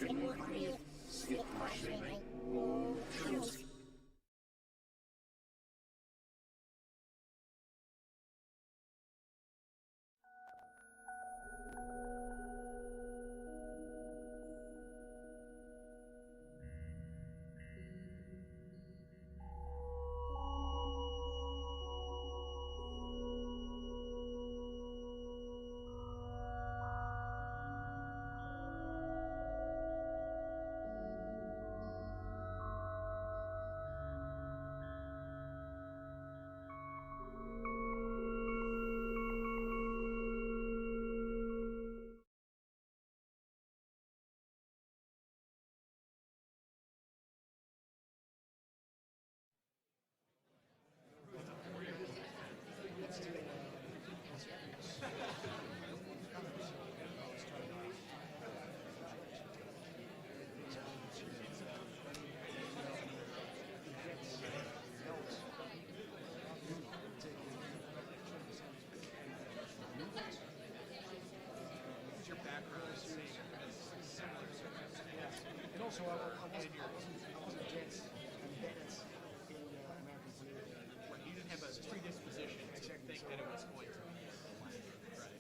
And also, I wasn't dense in American community. Right, you didn't have a predisposition to think that it was going to be. Right.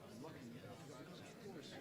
I'm lucky because, of course,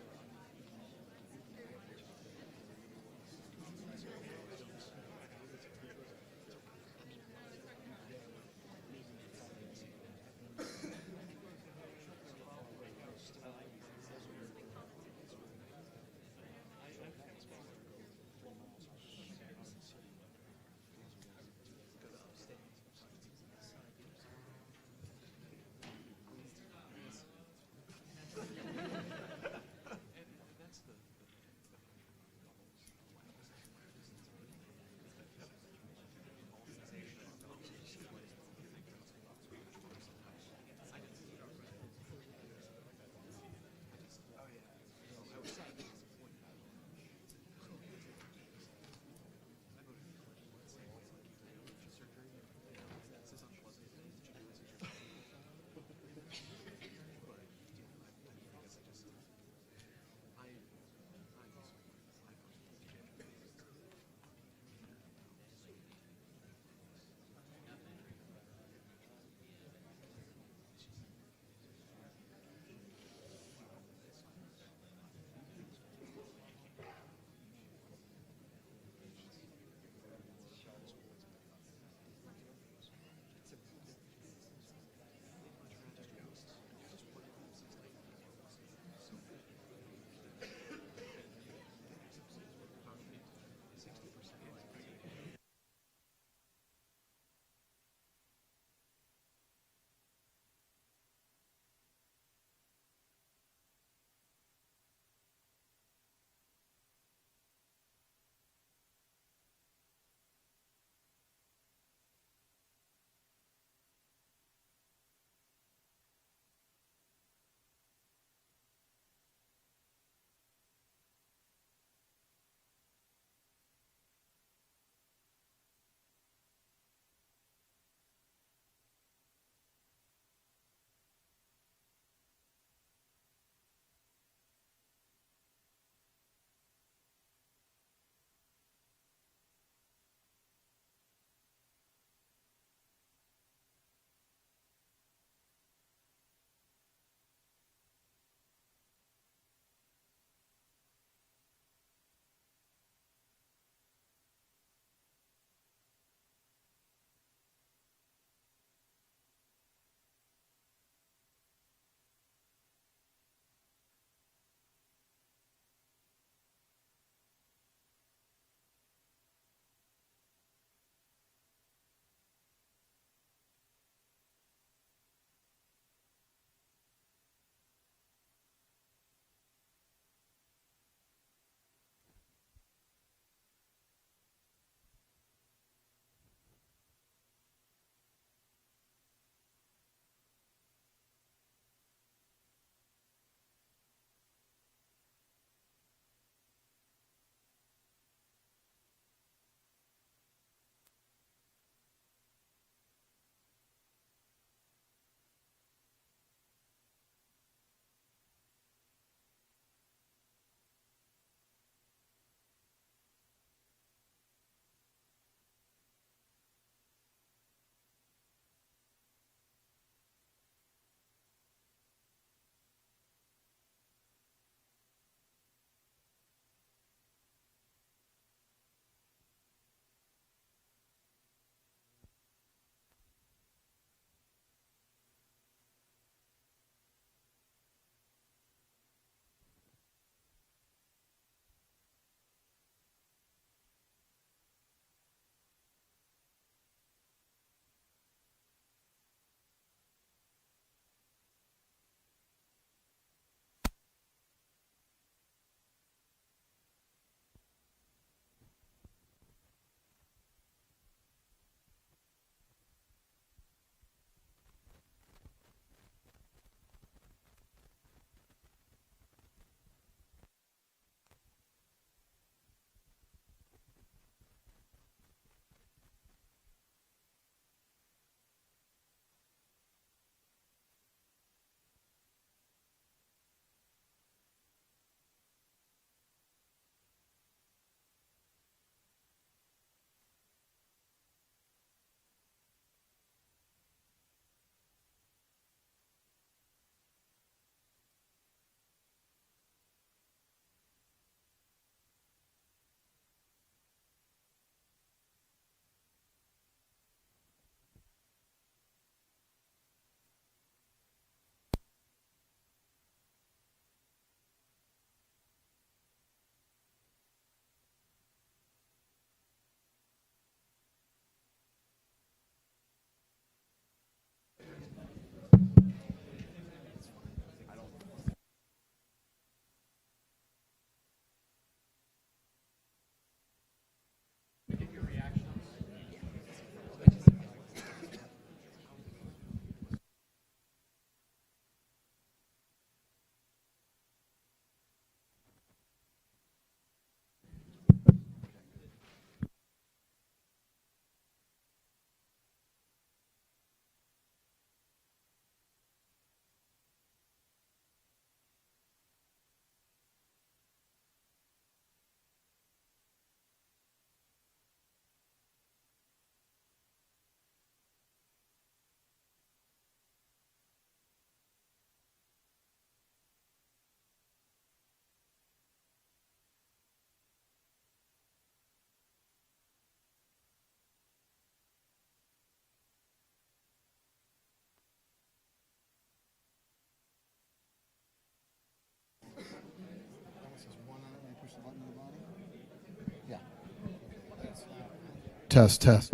Test, test.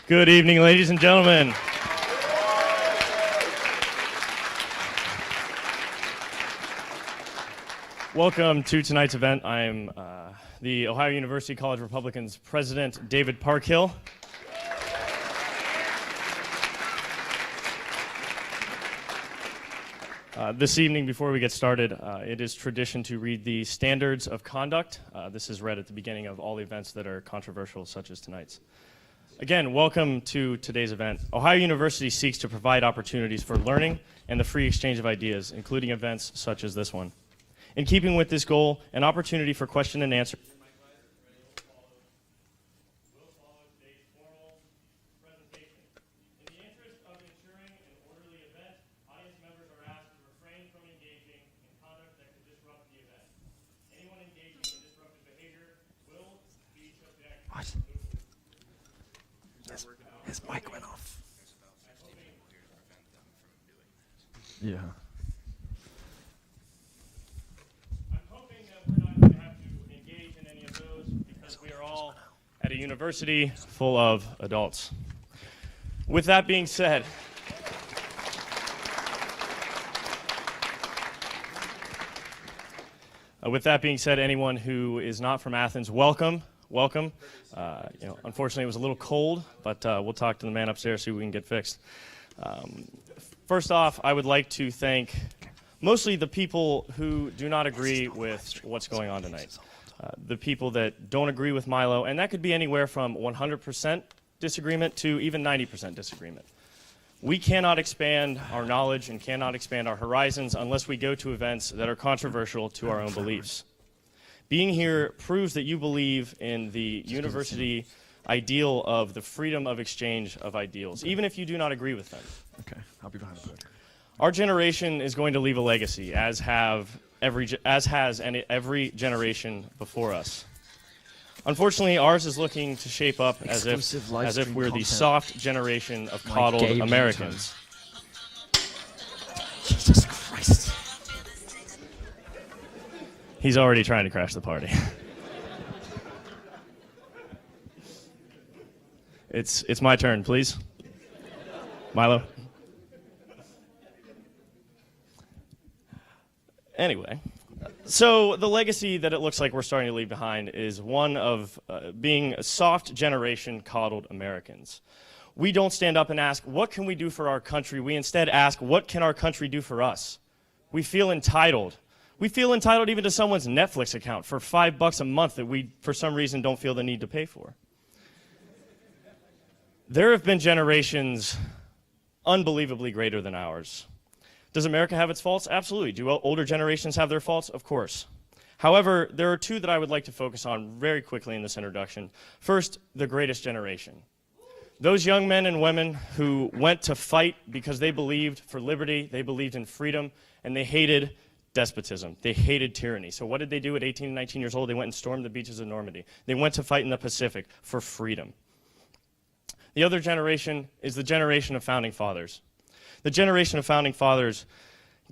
Good evening, ladies and gentlemen. Welcome to tonight's event. I'm the Ohio University College Republicans President, David Parkhill. This evening, before we get started, it is tradition to read the standards of conduct. This is read at the beginning of all events that are controversial, such as tonight's. Again, welcome to today's event. Ohio University seeks to provide opportunities for learning and the free exchange of ideas, including events such as this one. In keeping with this goal, an opportunity for question and answer will follow today's formal presentation. In the interest of ensuring an orderly event, audience members are asked to refrain from engaging in conduct that could disrupt the event. Anyone engaging in disruptive behavior will be subject to removal. His mic went off. Yeah. I'm hoping that we're not going to have to engage in any of those because we are all at a university full of adults. With that being said, anyone who is not from Athens, welcome. Unfortunately, it was a little cold, but we'll talk to the man upstairs, see what we can get fixed. First off, I would like to thank mostly the people who do not agree with what's going on tonight. The people that don't agree with MILO, and that could be anywhere from 100% disagreement to even 90% disagreement. We cannot expand our knowledge and cannot expand our horizons unless we go to events that are controversial to our own beliefs. Being here proves that you believe in the university ideal of the freedom of exchange of ideals, even if you do not agree with them. Okay, I'll be behind the podium. Our generation is going to leave a legacy, as has every generation before us. Unfortunately, ours is looking to shape up as if we're the soft generation of coddled Americans. Jesus Christ. He's already trying to crash the party. It's my turn, please. Milo. Anyway, so the legacy that it looks like we're starting to leave behind is one of being a soft generation coddled Americans. We don't stand up and ask, what can we do for our country? We instead ask, what can our country do for us? We feel entitled. We feel entitled even to someone's Netflix account for $5 a month that we, for some reason, don't feel the need to pay for. There have been generations unbelievably greater than ours. Does America have its faults? Absolutely. Do older generations have their faults? Of course. However, there are two that I would like to focus on very quickly in this introduction. First, the greatest generation. Those young men and women who went to fight because they believed for liberty, they believed in freedom, and they hated despotism. They hated tyranny. So what did they do at 18 and 19 years old? They went and stormed the beaches of Normandy. They went to fight in the Pacific for freedom. The other generation is the generation of founding fathers. The generation of founding fathers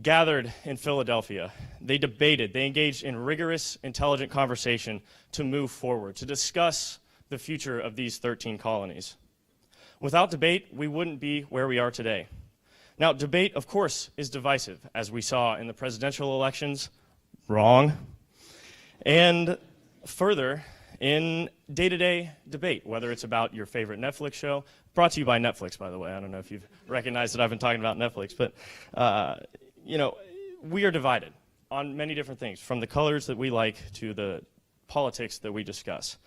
gathered in Philadelphia. They debated. They engaged in rigorous, intelligent conversation to move forward, to discuss the future of these 13 colonies. Without debate, we wouldn't be where we are today. Now, debate, of course, is divisive, as we saw in the presidential elections. Wrong. And further, in day-to-day debate, whether it's about your favorite Netflix show, brought to you by Netflix, by the way. I don't know if you've recognized that I've been talking about Netflix, but, you know, we are divided on many different things, from the colors that we like to the politics that we discuss.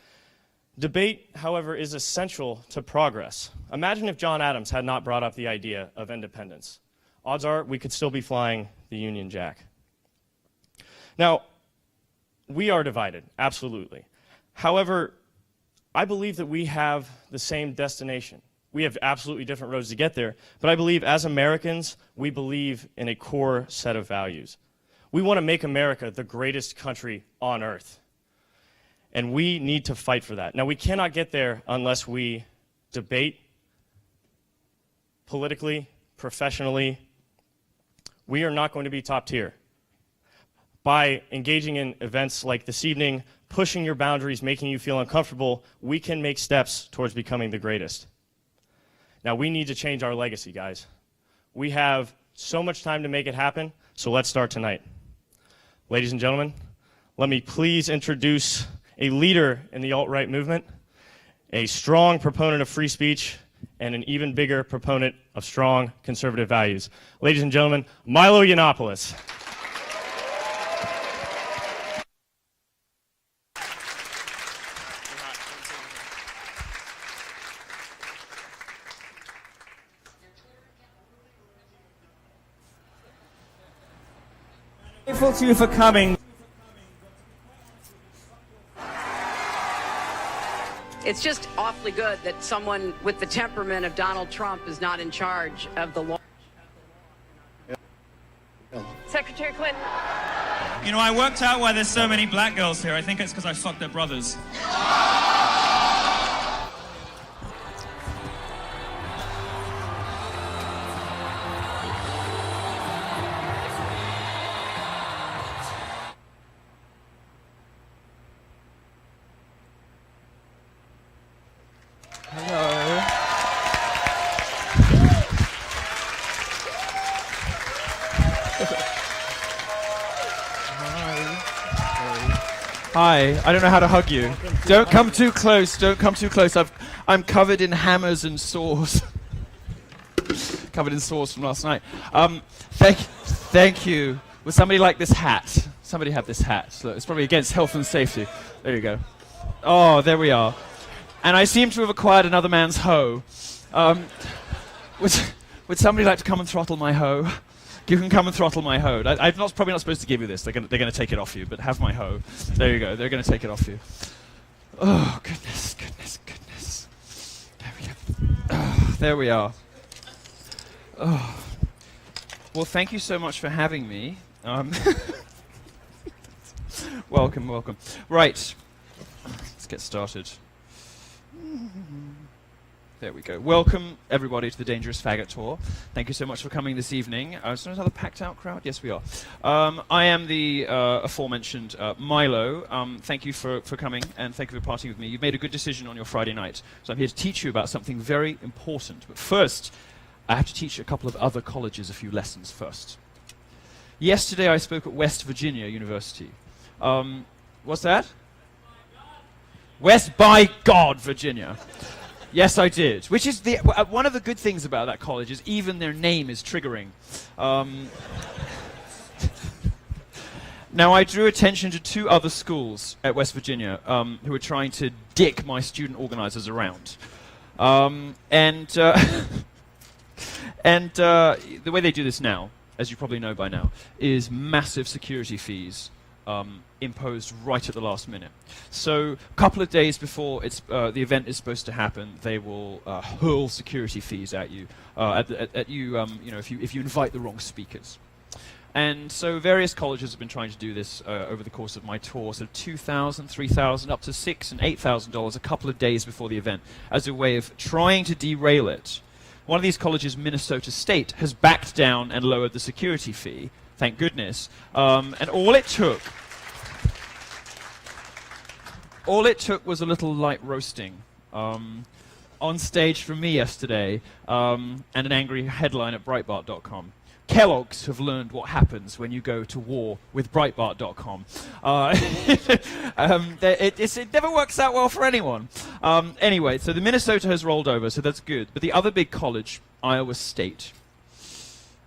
Debate, however, is essential to progress. Imagine if John Adams had not brought up the idea of independence. Odds are we could still be flying the Union Jack. Now, we are divided, absolutely. However, I believe that we have the same destination. We have absolutely different roads to get there, but I believe as Americans, we believe in a core set of values. We want to make America the greatest country on earth. And we need to fight for that. Now, we cannot get there unless we debate politically, professionally. We are not going to be top tier. By engaging in events like this evening, pushing your boundaries, making you feel uncomfortable, we can make steps towards becoming the greatest. Now, we need to change our legacy, guys. We have so much time to make it happen, so let's start tonight. Ladies and gentlemen, let me please introduce a leader in the alt-right movement, a strong proponent of free speech, and an even bigger proponent of strong conservative values. Ladies and gentlemen, MILO Yiannopoulos. Grateful to you for coming. It's just awfully good that someone with the temperament of Donald Trump is not in charge of the law. Secretary Clinton. You know, I worked out why there's so many black girls here. I think it's because I fucked their brothers. Hi, I don't know how to hug you. Don't come too close, don't come too close. I'm covered in hammers and saws. Covered in saws from last night. Thank you. Would somebody like this hat? Somebody have this hat. Look, it's probably against health and safety. There you go. Oh, there we are. And I seem to have acquired another man's hoe. Would somebody like to come and throttle my hoe? You can come and throttle my hoe. I'm probably not supposed to give you this. They're going to take it off you, but have my hoe. There you go. They're going to take it off you. Oh, goodness, goodness, goodness. There we go. Oh, there we are. Oh. Well, thank you so much for having me. Welcome, welcome. Right. Let's get started. There we go. Welcome, everybody, to the Dangerous Faggot Tour. Thank you so much for coming this evening. Is there another packed-out crowd? Yes, we are. I am the aforementioned MILO. Thank you for coming, and thank you for partying with me. You've made a good decision on your Friday night, so I'm here to teach you about something very important. But first, I have to teach a couple of other colleges a few lessons first. Yesterday, I spoke at West Virginia University. What's that? West by God, Virginia. Yes, I did. Which is one of the good things about that college is even their name is triggering. Now, I drew attention to two other schools at West Virginia who were trying to dick my student organizers around. And the way they do this now, as you probably know by now, is massive security fees imposed right at the last minute. So a couple of days before the event is supposed to happen, they will hurl security fees at you, you know, if you invite the wrong speakers. And so various colleges have been trying to do this over the course of my tour, so $2,000, $3,000, up to $6,000 and $8,000 a couple of days before the event, as a way of trying to derail it. One of these colleges, Minnesota State, has backed down and lowered the security fee, thank goodness. And all it took was a little light roasting. on stage from me yesterday, and an angry headline at Breitbart.com. Kellogg's have learned what happens when you go to war with Breitbart.com. It never works out well for anyone. Anyway, so the Minnesota has rolled over, so that's good. But the other big college, Iowa State,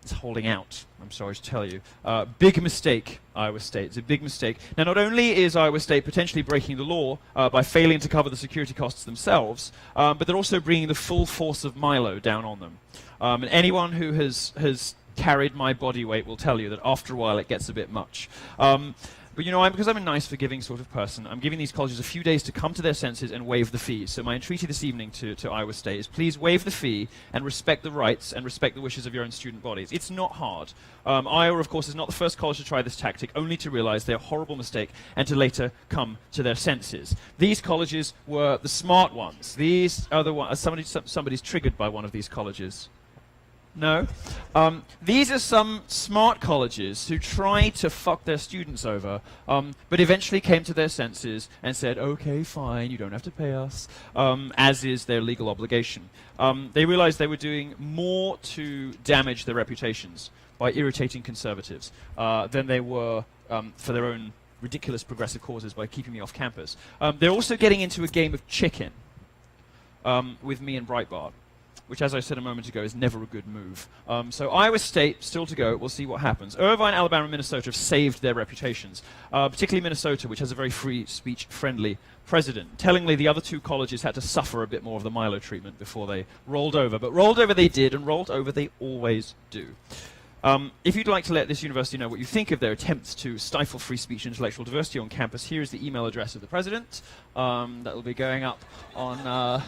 is holding out. I'm sorry to tell you. Big mistake, Iowa State. It's a big mistake. Now, not only is Iowa State potentially breaking the law by failing to cover the security costs themselves, but they're also bringing the full force of MILO down on them. And anyone who has carried my body weight will tell you that after a while it gets a bit much. But you know, because I'm a nice, forgiving sort of person, I'm giving these colleges a few days to come to their senses and waive the fees. So my entreaty this evening to Iowa State is please waive the fee and respect the rights and respect the wishes of your own student bodies. It's not hard. Iowa, of course, is not the first college to try this tactic, only to realize they're a horrible mistake and to later come to their senses. These colleges were the smart ones. These are the ones. Somebody's triggered by one of these colleges. No. These are some smart colleges who tried to fuck their students over, but eventually came to their senses and said, okay, fine, you don't have to pay us, as is their legal obligation. They realized they were doing more to damage their reputations by irritating conservatives than they were for their own ridiculous progressive causes by keeping me off campus. They're also getting into a game of chicken with me and Breitbart, which, as I said a moment ago, is never a good move. So Iowa State, still to go. We'll see what happens. Irvine, Alabama, and Minnesota have saved their reputations, particularly Minnesota, which has a very free speech-friendly president. Tellingly, the other two colleges had to suffer a bit more of the MILO treatment before they rolled over. But rolled over they did, and rolled over they always do. If you'd like to let this university know what you think of their attempts to stifle free speech and intellectual diversity on campus, here is the email address of the president. That will be going up on...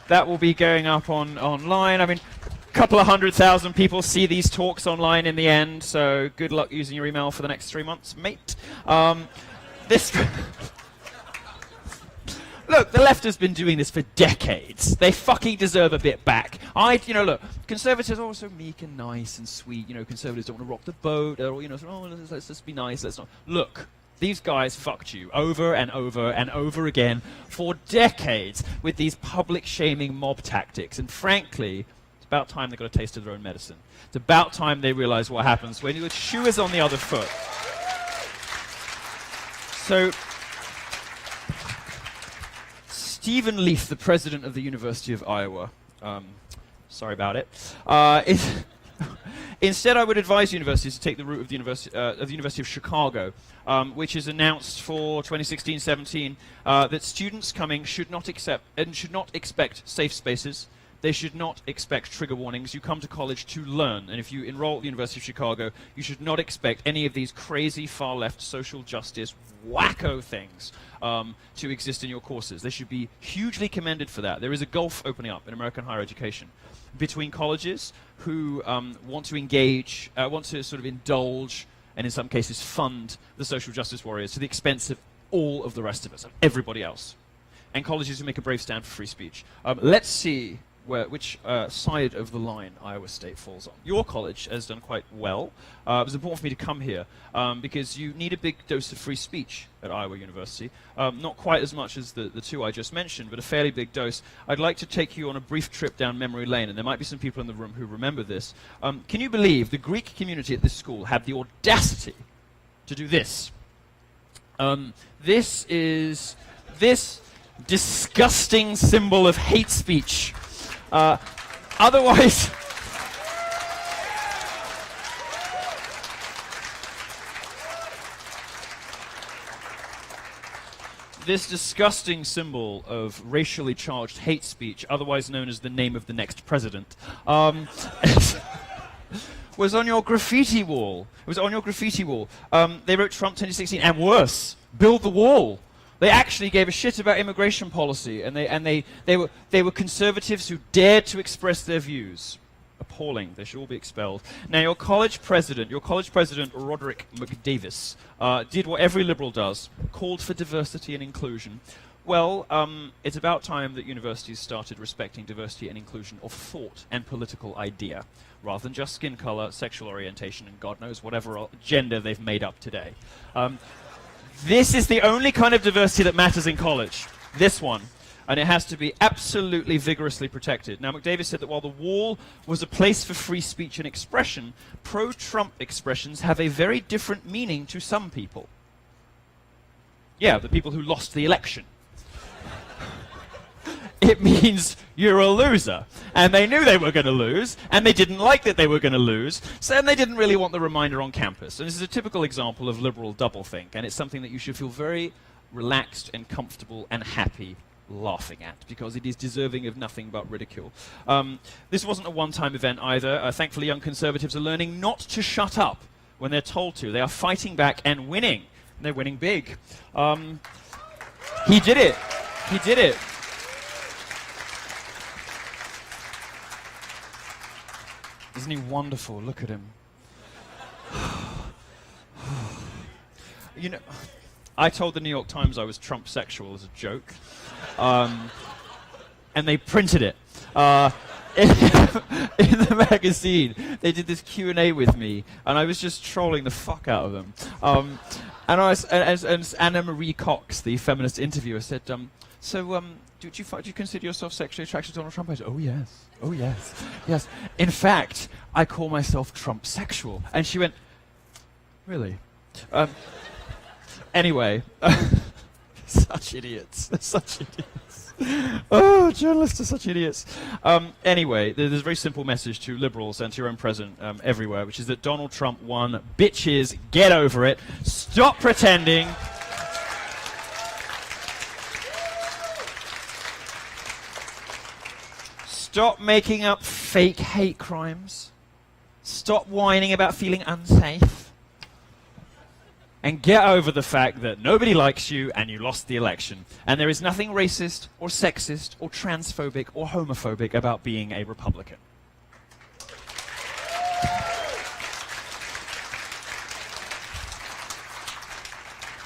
That will be going up online. I mean, a couple of 100,000 people see these talks online in the end, so good luck using your email for the next 3 months, mate. Look, the left has been doing this for decades. They fucking deserve a bit back. Look, conservatives are all so meek and nice and sweet. You know, conservatives don't want to rock the boat. They're all, let's just be nice. Let's not. Look. These guys fucked you over and over and over again for decades with these public-shaming mob tactics. And frankly, it's about time they got a taste of their own medicine. It's about time they realize what happens when your shoe is on the other foot. So, Stephen Leaf, the president of the University of Iowa, sorry about it, instead, I would advise universities to take the route of the University of Chicago, which is announced for 2016-17 that students coming should not expect safe spaces. They should not expect trigger warnings. You come to college to learn, and if you enroll at the University of Chicago, you should not expect any of these crazy far-left social justice wacko things to exist in your courses. They should be hugely commended for that. There is a gulf opening up in American higher education between colleges who want to engage, want to sort of indulge, and in some cases fund the social justice warriors to the expense of all of the rest of us, of everybody else, and colleges who make a brave stand for free speech. Let's see which side of the line Iowa State falls on. Your college has done quite well. It was important for me to come here because you need a big dose of free speech at Iowa University. Not quite as much as the two I just mentioned, but a fairly big dose. I'd like to take you on a brief trip down memory lane, and there might be some people in the room who remember this. Can you believe the Greek community at this school had the audacity to do this? This is this disgusting symbol of hate speech. Otherwise, this disgusting symbol of racially charged hate speech, otherwise known as the name of the next president, was on your graffiti wall. It was on your graffiti wall. They wrote Trump 2016, and worse, build the wall. They actually gave a shit about immigration policy, and they were conservatives who dared to express their views. Appalling. They should all be expelled. Now, your college president, Roderick McDavis, did what every liberal does, called for diversity and inclusion. Well, it's about time that universities started respecting diversity and inclusion of thought and political idea, rather than just skin color, sexual orientation, and God knows whatever gender they've made up today. This is the only kind of diversity that matters in college. This one. and it has to be absolutely vigorously protected. Now, McDavid said that while the wall was a place for free speech and expression, pro-Trump expressions have a very different meaning to some people. Yeah, the people who lost the election. It means you're a loser. And they knew they were going to lose, and they didn't like that they were going to lose, so then they didn't really want the reminder on campus. And this is a typical example of liberal doublethink, and it's something that you should feel very relaxed and comfortable and happy laughing at, because it is deserving of nothing but ridicule. This wasn't a one-time event either. Thankfully, young conservatives are learning not to shut up when they're told to. They are fighting back and winning. And they're winning big. He did it. He did it. Isn't he wonderful? Look at him. You know, I told the New York Times I was Trump sexual as a joke. And they printed it. In the magazine, they did this Q&A with me, and I was just trolling the fuck out of them. And as Anna Marie Cox, the feminist interviewer, said, do you consider yourself sexually attracted to Donald Trump? I said, oh yes, yes. In fact, I call myself Trump sexual. And she went, really? Anyway, such idiots, such idiots. Oh, journalists are such idiots. Anyway, there's a very simple message to liberals and to your own president everywhere, which is that Donald Trump won. Bitches, get over it. Stop pretending. Stop making up fake hate crimes. Stop whining about feeling unsafe. And get over the fact that nobody likes you and you lost the election. And there is nothing racist or sexist or transphobic or homophobic about being a Republican.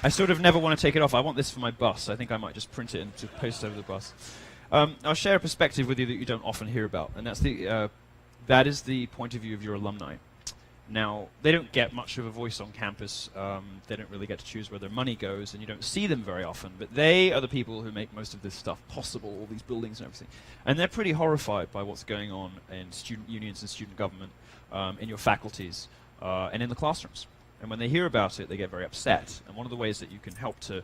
I sort of never want to take it off. I want this for my bus. I think I might just print it and just post it over the bus. I'll share a perspective with you that you don't often hear about, and that is the point of view of your alumni. Now, they don't get much of a voice on campus. They don't really get to choose where their money goes, and you don't see them very often. But they are the people who make most of this stuff possible, all these buildings and everything. And they're pretty horrified by what's going on in student unions and student government, in your faculties, and in the classrooms. And when they hear about it, they get very upset. And one of the ways that you can help to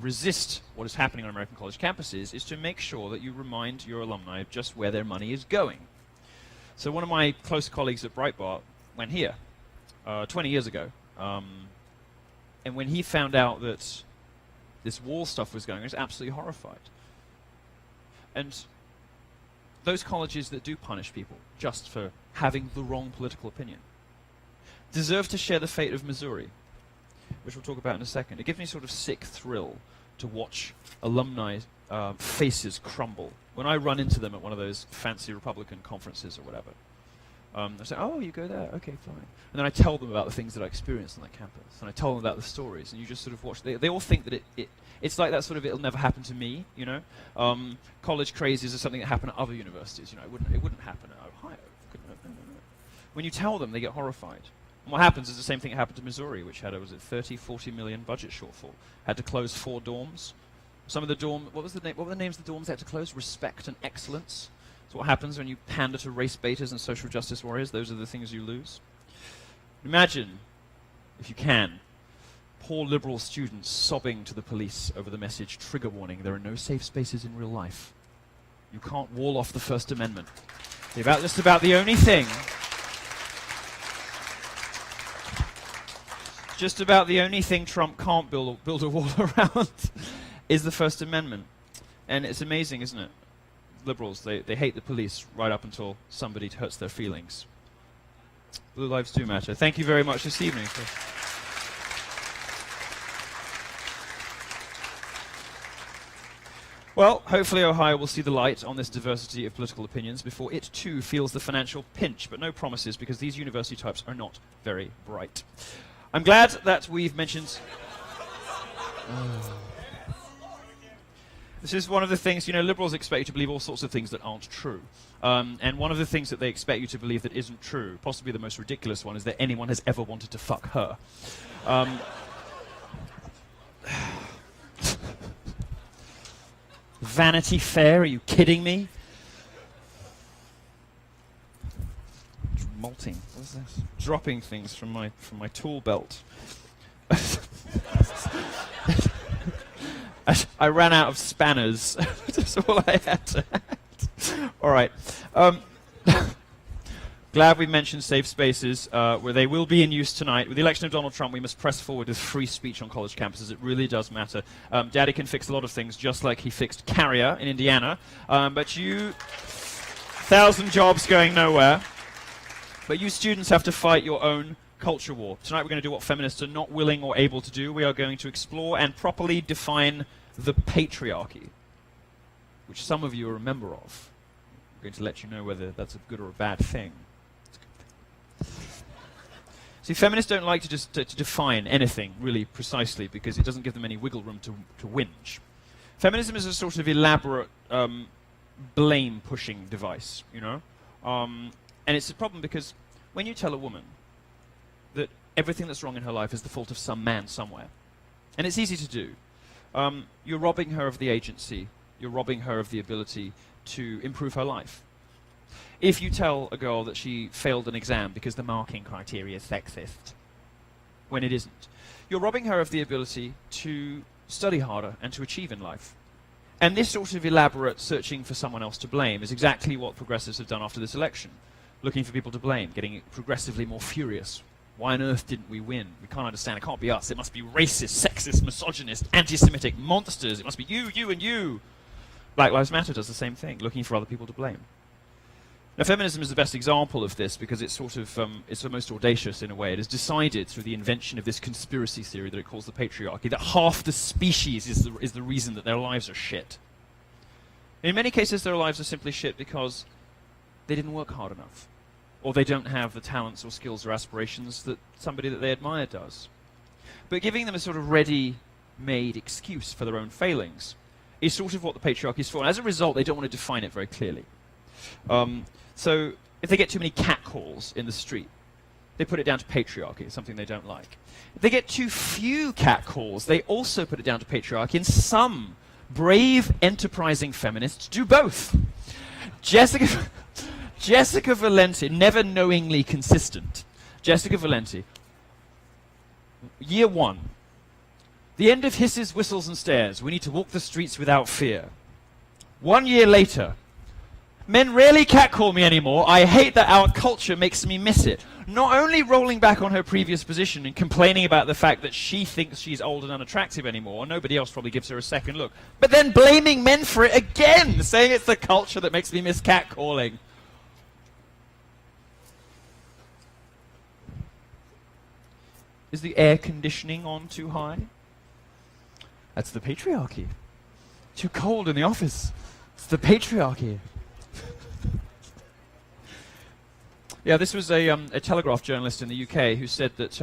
resist what is happening on American college campuses is to make sure that you remind your alumni of just where their money is going. So one of my close colleagues at Breitbart went here 20 years ago. And when he found out that this wall stuff was going on, he was absolutely horrified. And those colleges that do punish people just for having the wrong political opinion deserve to share the fate of Missouri, which we'll talk about in a second. It gives me sort of sick thrill to watch alumni faces crumble when I run into them at one of those fancy Republican conferences or whatever. They say, oh, you go there, okay, fine. And then I tell them about the things that I experienced on that campus, and I tell them about the stories, and you just sort of watch. They all think that it's like that sort of it'll never happen to me, you know. College crazes are something that happen at other universities, you know. It wouldn't happen at Ohio. When you tell them, they get horrified. And what happens is the same thing that happened to Missouri, which had, 40 million budget shortfall. Had to close 4 dorms. Some of the what were the names of the dorms they had to close? Respect and excellence. So what happens when you pander to race baiters and social justice warriors? Those are the things you lose. Imagine, if you can, poor liberal students sobbing to the police over the message, trigger warning, there are no safe spaces in real life. You can't wall off the First Amendment. Just about the only thing. Just about the only thing Trump can't build a wall around is the First Amendment. And it's amazing, isn't it? Liberals, they hate the police right up until somebody hurts their feelings. Blue lives do matter. Thank you very much this evening. Well, hopefully Ohio will see the light on this diversity of political opinions before it too feels the financial pinch, but no promises because these university types are not very bright. I'm glad that we've mentioned... This is one of the things, you know, liberals expect you to believe all sorts of things that aren't true. And one of the things that they expect you to believe that isn't true, possibly the most ridiculous one, is that anyone has ever wanted to fuck her. Vanity Fair? Are you kidding me? Molting. What's this? Dropping things from my tool belt. I ran out of spanners. That's all I had to add. All right. Glad we mentioned safe spaces, where they will be in use tonight. With the election of Donald Trump, we must press forward with free speech on college campuses. It really does matter. Daddy can fix a lot of things, just like he fixed carrier in Indiana. But you, 1,000 jobs going nowhere. But you students have to fight your own culture war. Tonight we're going to do what feminists are not willing or able to do. We are going to explore and properly define the patriarchy, which some of you are a member of. I'm going to let you know whether that's a good or a bad thing. See, feminists don't like to just to define anything really precisely because it doesn't give them any wiggle room to whinge. Feminism is a sort of elaborate blame-pushing device, you know? And it's a problem because when you tell a woman that everything that's wrong in her life is the fault of some man somewhere, and it's easy to do, you're robbing her of the agency, you're robbing her of the ability to improve her life. If you tell a girl that she failed an exam because the marking criteria is sexist, when it isn't, you're robbing her of the ability to study harder and to achieve in life. And this sort of elaborate searching for someone else to blame is exactly what progressives have done after this election. Looking for people to blame, getting progressively more furious. Why on earth didn't we win? We can't understand. It can't be us. It must be racist, sexist, misogynist, anti-Semitic monsters. It must be you, you, and you. Black Lives Matter does the same thing, looking for other people to blame. Now, feminism is the best example of this because it's sort of, it's the most audacious in a way. It has decided through the invention of this conspiracy theory that it calls the patriarchy that half the species is the reason that their lives are shit. In many cases, their lives are simply shit because they didn't work hard enough, or they don't have the talents or skills or aspirations that somebody that they admire does. But giving them a sort of ready-made excuse for their own failings is sort of what the patriarchy is for. And as a result, they don't want to define it very clearly. So if they get too many catcalls in the street, they put it down to patriarchy, something they don't like. If they get too few catcalls, they also put it down to patriarchy, and some brave, enterprising feminists do both. Jessica Valenti, never knowingly consistent. Jessica Valenti, year 1. The end of hisses, whistles, and stares. We need to walk the streets without fear. 1 year later, men rarely catcall me anymore. I hate that our culture makes me miss it. Not only rolling back on her previous position and complaining about the fact that she thinks she's old and unattractive anymore, nobody else probably gives her a second look, but then blaming men for it again, saying it's the culture that makes me miss catcalling. Is the air conditioning on too high? That's the patriarchy. Too cold in the office. It's the patriarchy. Yeah, this was a Telegraph journalist in the UK who said that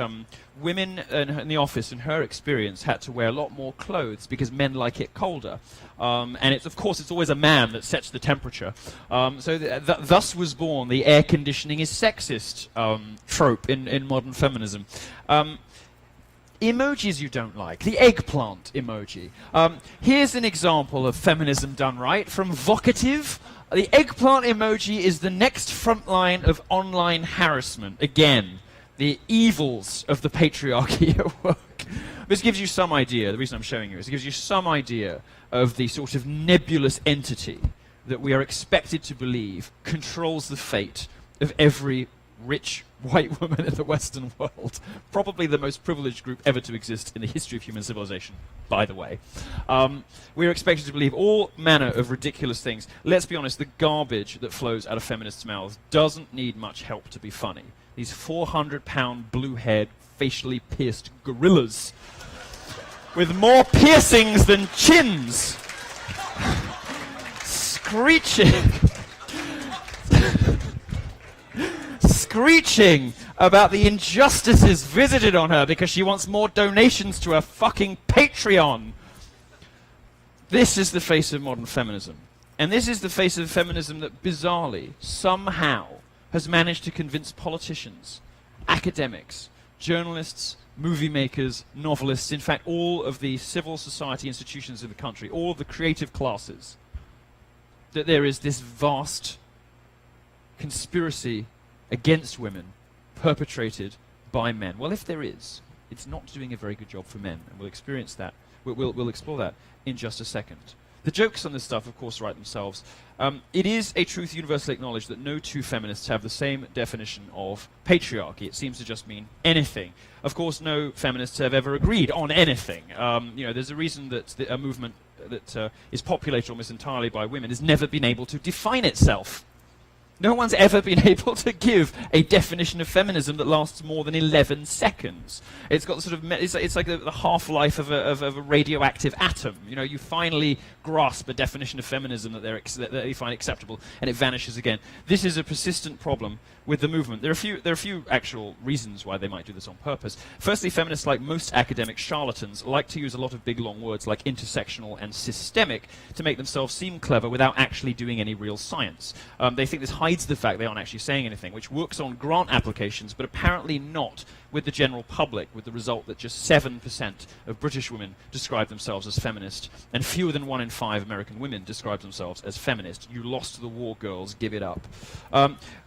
women in the office, in her experience, had to wear a lot more clothes because men like it colder. And of course, it's always a man that sets the temperature. So thus was born the air conditioning is sexist trope in modern feminism. Emojis you don't like. The eggplant emoji. Here's an example of feminism done right from Vocative. The eggplant emoji is the next front line of online harassment. Again, the evils of the patriarchy at work. This gives you some idea, the reason I'm showing you is it gives you some idea of the sort of nebulous entity that we are expected to believe controls the fate of every rich white woman in the Western world. Probably the most privileged group ever to exist in the history of human civilization, by the way. We are expected to believe all manner of ridiculous things. Let's be honest, the garbage that flows out of feminists' mouths doesn't need much help to be funny. These 400-pound, blue-haired, facially pierced gorillas with more piercings than chins, screeching about the injustices visited on her because she wants more donations to her fucking Patreon. This is the face of modern feminism. And this is the face of feminism that bizarrely, somehow, has managed to convince politicians, academics, journalists, movie makers, novelists, in fact, all of the civil society institutions of the country, all of the creative classes, that there is this vast conspiracy against women perpetrated by men. Well, if there is, it's not doing a very good job for men, and we'll experience that. We'll explore that in just a second. The jokes on this stuff, of course, write themselves. It is a truth universally acknowledged that no two feminists have the same definition of patriarchy. It seems to just mean anything. Of course, no feminists have ever agreed on anything. There's a reason that a movement that is populated almost entirely by women has never been able to define itself. No one's ever been able to give a definition of feminism that lasts more than 11 seconds. It's got the sort of it's like the half-life of a radioactive atom. You know, you finally grasp a definition of feminism that you find acceptable, and it vanishes again. This is a persistent problem with the movement. There are a few actual reasons why they might do this on purpose. Firstly, feminists, like most academic charlatans, like to use a lot of big long words like intersectional and systemic to make themselves seem clever without actually doing any real science. They think this hides the fact they aren't actually saying anything, which works on grant applications, but apparently not with the general public, with the result that just 7% of British women describe themselves as feminist, and fewer than 1 in 5 American women describe themselves as feminist. You lost the war, girls. Give it up.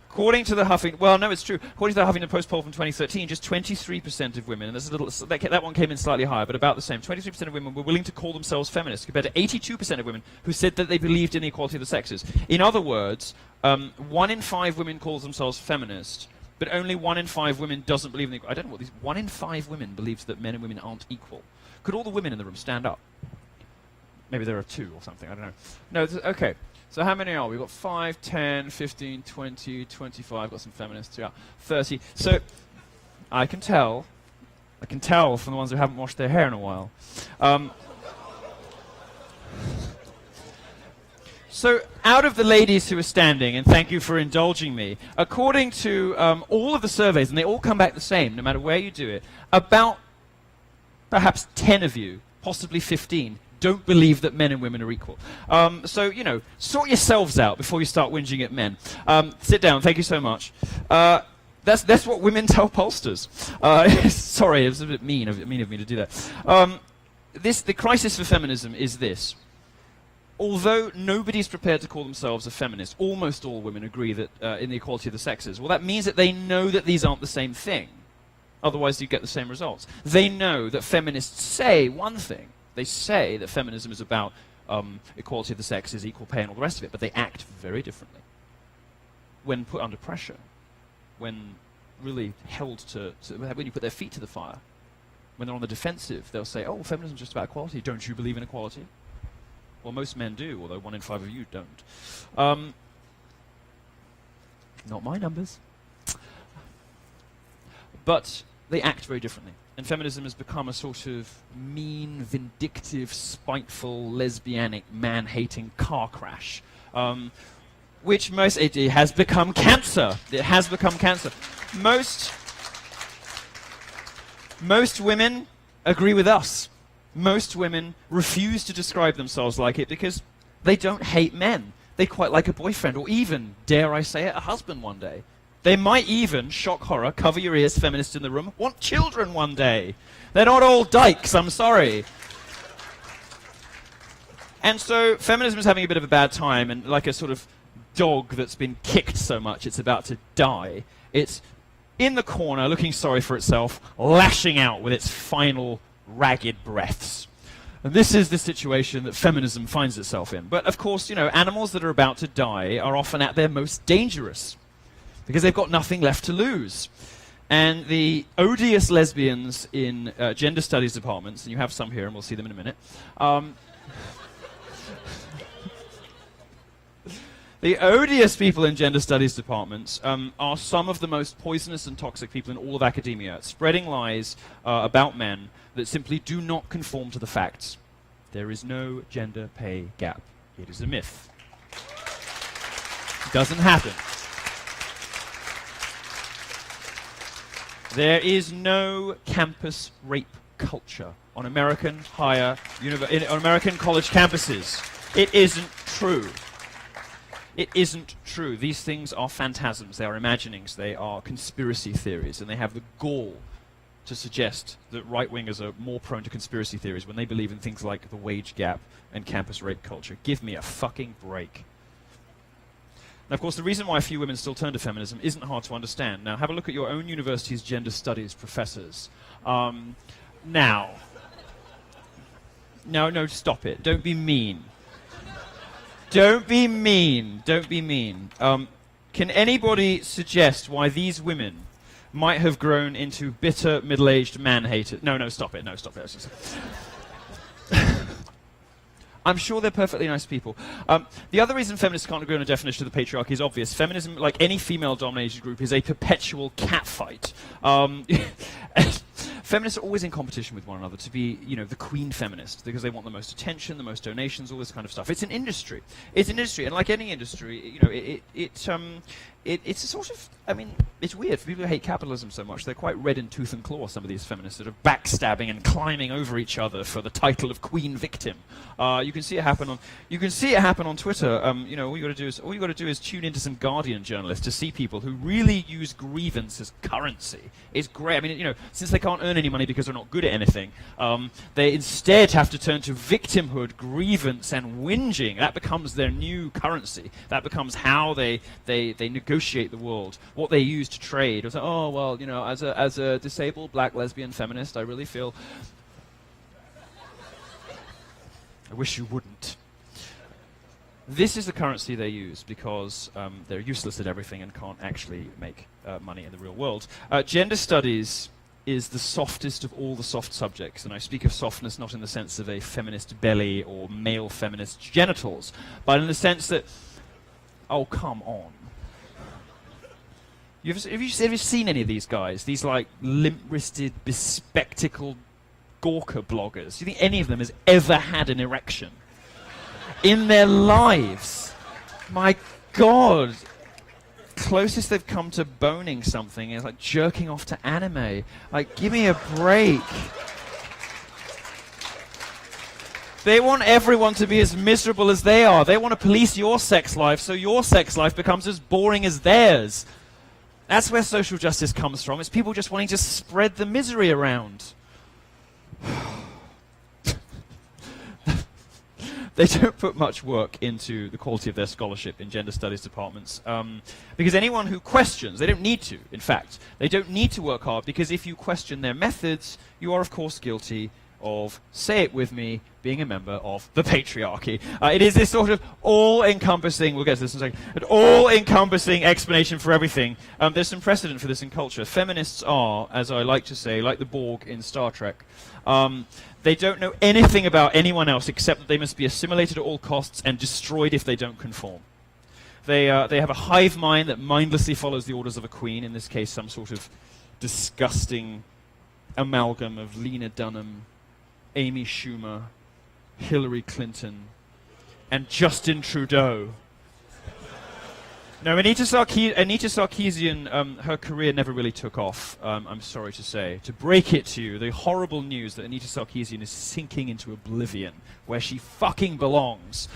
According to the According to the Huffington Post poll from 2013, just 23% of women, and there's a little, that one came in slightly higher, but about the same. 23% of women were willing to call themselves feminists, compared to 82% of women who said that they believed in the equality of the sexes. In other words, 1 in 5 women calls themselves feminist, but only 1 in 5 women doesn't believe in the. I don't know what these. 1 in 5 women believes that men and women aren't equal. Could all the women in the room stand up? Maybe there are 2 or something. I don't know. No. Okay. So how many are we? We've got 5, 10, 15, 20, 25. Got some feminists. Yeah, 30. So I can tell from the ones who haven't washed their hair in a while. So out of the ladies who are standing, and thank you for indulging me, according to all of the surveys, and they all come back the same, no matter where you do it, about perhaps 10 of you, possibly 15, don't believe that men and women are equal. So, sort yourselves out before you start whinging at men. Sit down. Thank you so much. That's what women tell pollsters. Sorry, it was a bit mean of me to do that. The crisis for feminism is this. Although nobody's prepared to call themselves a feminist, almost all women agree that in the equality of the sexes. Well, that means that they know that these aren't the same thing. Otherwise, you get the same results. They know that feminists say one thing. They say that feminism is about equality of the sexes, equal pay, and all the rest of it, but they act very differently when put under pressure, when really held when you put their feet to the fire, when they're on the defensive. They'll say, "Oh, feminism is just about equality. Don't you believe in equality?" Well, most men do, although 1 in 5 of you don't. Not my numbers. But they act very differently. And feminism has become a sort of mean, vindictive, spiteful, lesbianic, man-hating car crash. Which it has become cancer. It has become cancer. Most women agree with us. Most women refuse to describe themselves like it because they don't hate men. They quite like a boyfriend, or even, dare I say it, a husband one day. They might even, shock horror, cover your ears, feminists in the room, want children one day. They're not all dykes, I'm sorry. And so feminism is having a bit of a bad time, and like a sort of dog that's been kicked so much it's about to die. It's in the corner, looking sorry for itself, lashing out with its final ragged breaths. And this is the situation that feminism finds itself in. But of course, animals that are about to die are often at their most dangerous, because they've got nothing left to lose. And the odious lesbians in gender studies departments, and you have some here, and we'll see them in a minute, the odious people in gender studies departments are some of the most poisonous and toxic people in all of academia, spreading lies about men that simply do not conform to the facts. There is no gender pay gap. It is a myth. It doesn't happen. There is no campus rape culture on American on American college campuses. It isn't true. It isn't true. These things are phantasms. They are imaginings. They are conspiracy theories. And they have the gall to suggest that right-wingers are more prone to conspiracy theories when they believe in things like the wage gap and campus rape culture. Give me a fucking break. Now, of course, the reason why a few women still turn to feminism isn't hard to understand. Now, have a look at your own university's gender studies professors. Now. No, stop it. Don't be mean. Don't be mean. Don't be mean. Can anybody suggest why these women might have grown into bitter, middle-aged man-haters? No, stop it. No, stop it. I'm sure they're perfectly nice people. The other reason feminists can't agree on a definition of the patriarchy is obvious. Feminism, like any female-dominated group, is a perpetual catfight. Feminists are always in competition with one another to be, the queen feminist, because they want the most attention, the most donations, all this kind of stuff. It's an industry. It's an industry, and like any industry, it's a sort of, it's weird. For people who hate capitalism so much, they're quite red in tooth and claw, some of these feminists that are backstabbing and climbing over each other for the title of queen victim. You can see it happen on Twitter. All you got to do is tune into some Guardian journalists to see people who really use grievance as currency. It's great. Since they can't earn any money because they're not good at anything, they instead have to turn to victimhood, grievance, and whinging. That becomes their new currency. That becomes how they negotiate the world, what they use to trade. It's like, as a disabled black lesbian feminist, I really feel. I wish you wouldn't. This is the currency they use because they're useless at everything and can't actually make money in the real world. Gender studies is the softest of all the soft subjects, and I speak of softness not in the sense of a feminist belly or male feminist genitals, but in the sense that, oh, come on. Have you seen any of these guys? These, like, limp-wristed, bespectacled Gawker bloggers? Do you think any of them has ever had an erection in their lives? My God. Closest they've come to boning something is, like, jerking off to anime. Like, give me a break. They want everyone to be as miserable as they are. They want to police your sex life so your sex life becomes as boring as theirs. That's where social justice comes from. It's people just wanting to spread the misery around. They don't put much work into the quality of their scholarship in gender studies departments. Because anyone who questions, they don't need to, in fact. They don't need to work hard, because if you question their methods, you are, of course, guilty of, say it with me, being a member of the patriarchy. It is this sort of all-encompassing, we'll get to this in a second, an all-encompassing explanation for everything. There's some precedent for this in culture. Feminists are, as I like to say, like the Borg in Star Trek. They don't know anything about anyone else except that they must be assimilated at all costs and destroyed if they don't conform. They have a hive mind that mindlessly follows the orders of a queen, in this case some sort of disgusting amalgam of Lena Dunham, Amy Schumer, Hillary Clinton, and Justin Trudeau. No, Anita Sarkeesian, her career never really took off, I'm sorry to say. To break it to you, the horrible news that Anita Sarkeesian is sinking into oblivion, where she fucking belongs,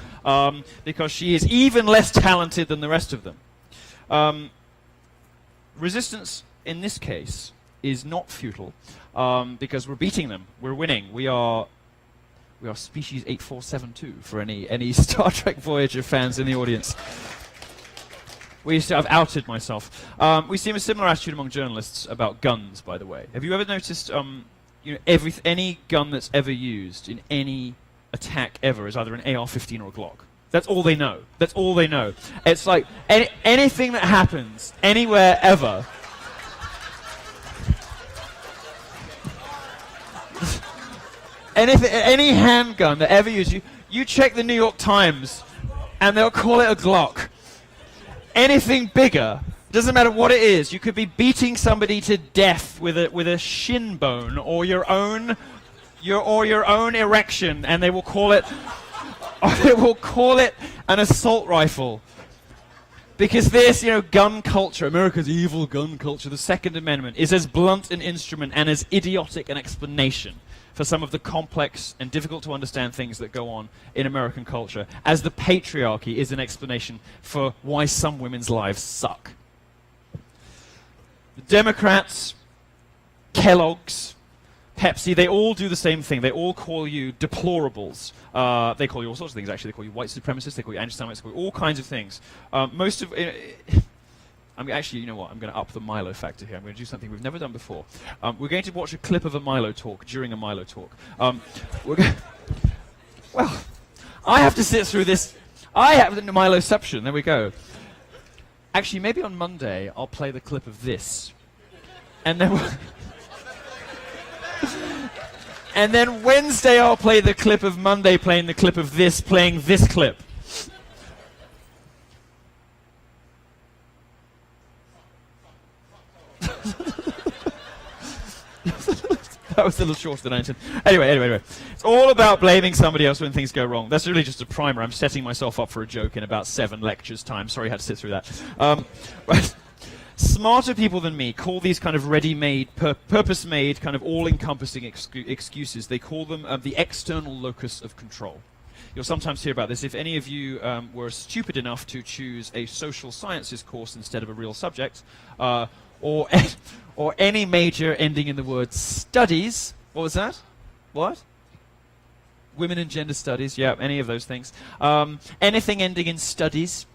because she is even less talented than the rest of them. Resistance, in this case, is not futile, because we're beating them, we're winning. We are species 8472 for any Star Trek Voyager fans in the audience. I've outed myself. We see a similar attitude among journalists about guns, by the way. Have you ever noticed, any gun that's ever used in any attack ever is either an AR-15 or a Glock? That's all they know. That's all they know. It's like anything that happens anywhere ever. Any handgun that ever used, you check the New York Times, and they'll call it a Glock. Anything bigger, doesn't matter what it is. You could be beating somebody to death with a shin bone or your own erection, and they will call it an assault rifle. Because this, gun culture, America's evil gun culture, the Second Amendment, is as blunt an instrument and as idiotic an explanation for some of the complex and difficult to understand things that go on in American culture, as the patriarchy is an explanation for why some women's lives suck. The Democrats Kellogg's, Pepsi, they all do the same thing. They all call you deplorables. They call you all sorts of things, actually. They call you white supremacists, they call you anti-Semites, they call you all kinds of things. Most of... actually, you know what? I'm going to up the MILO factor here. I'm going to do something we've never done before. We're going to watch a clip of a MILO talk during a MILO talk. Well, I have to sit through this. I have the MILOception. There we go. Actually, maybe on Monday, I'll play the clip of this. And then... and then Wednesday, I'll play the clip of Monday playing the clip of this, playing this clip. That was a little shorter than I intended. Anyway. It's all about blaming somebody else when things go wrong. That's really just a primer. I'm setting myself up for a joke in about 7 lectures' time. Sorry I had to sit through that. Smarter people than me call these kind of ready-made, purpose-made, kind of all-encompassing excuses. They call them the external locus of control. You'll sometimes hear about this. If any of you were stupid enough to choose a social sciences course instead of a real subject, or any major ending in the word studies. What was that? What? Women and gender studies. Yeah, any of those things. Anything ending in studies,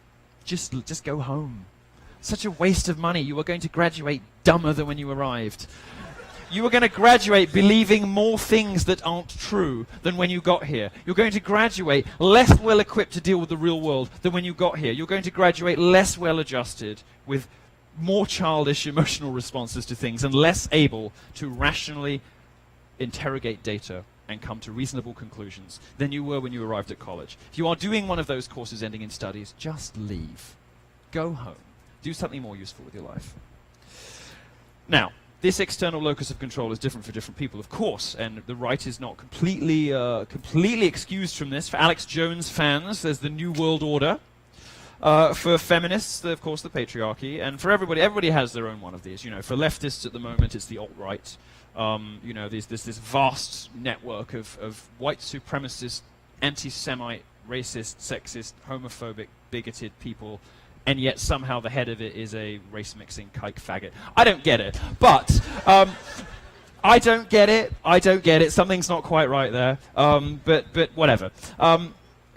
just go home. Such a waste of money. You are going to graduate dumber than when you arrived. You are going to graduate believing more things that aren't true than when you got here. You're going to graduate less well equipped to deal with the real world than when you got here. You're going to graduate less well adjusted with more childish emotional responses to things and less able to rationally interrogate data and come to reasonable conclusions than you were when you arrived at college. If you are doing one of those courses ending in studies, just leave. Go home. Do something more useful with your life. Now, this external locus of control is different for different people, of course, and the right is not completely excused from this. For Alex Jones fans, there's the New World Order. For feminists, of course, the patriarchy, and for everybody has their own one of these. You know, for leftists at the moment, it's the alt-right. You know, there's this vast network of white supremacist, anti-Semite, racist, sexist, homophobic, bigoted people, and yet somehow the head of it is a race-mixing kike faggot. I don't get it, but I don't get it. Something's not quite right there. But whatever.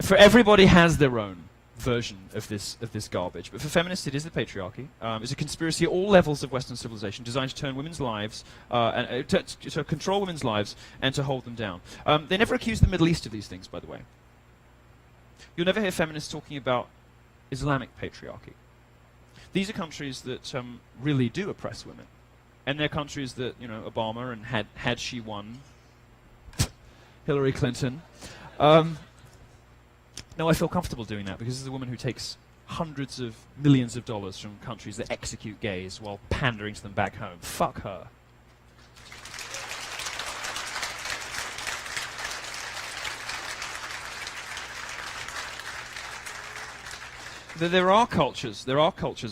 For everybody has their own version of this garbage. But for feminists, it is the patriarchy. It's a conspiracy at all levels of Western civilization designed to turn women's lives, and to control women's lives and to hold them down. They never accuse the Middle East of these things, by the way. You'll never hear feminists talking about Islamic patriarchy. These are countries that really do oppress women. And they're countries that, you know, Obama, and had she won, Hillary Clinton, no, I feel comfortable doing that because this is a woman who takes hundreds of millions of dollars from countries that execute gays while pandering to them back home. Fuck her. There are cultures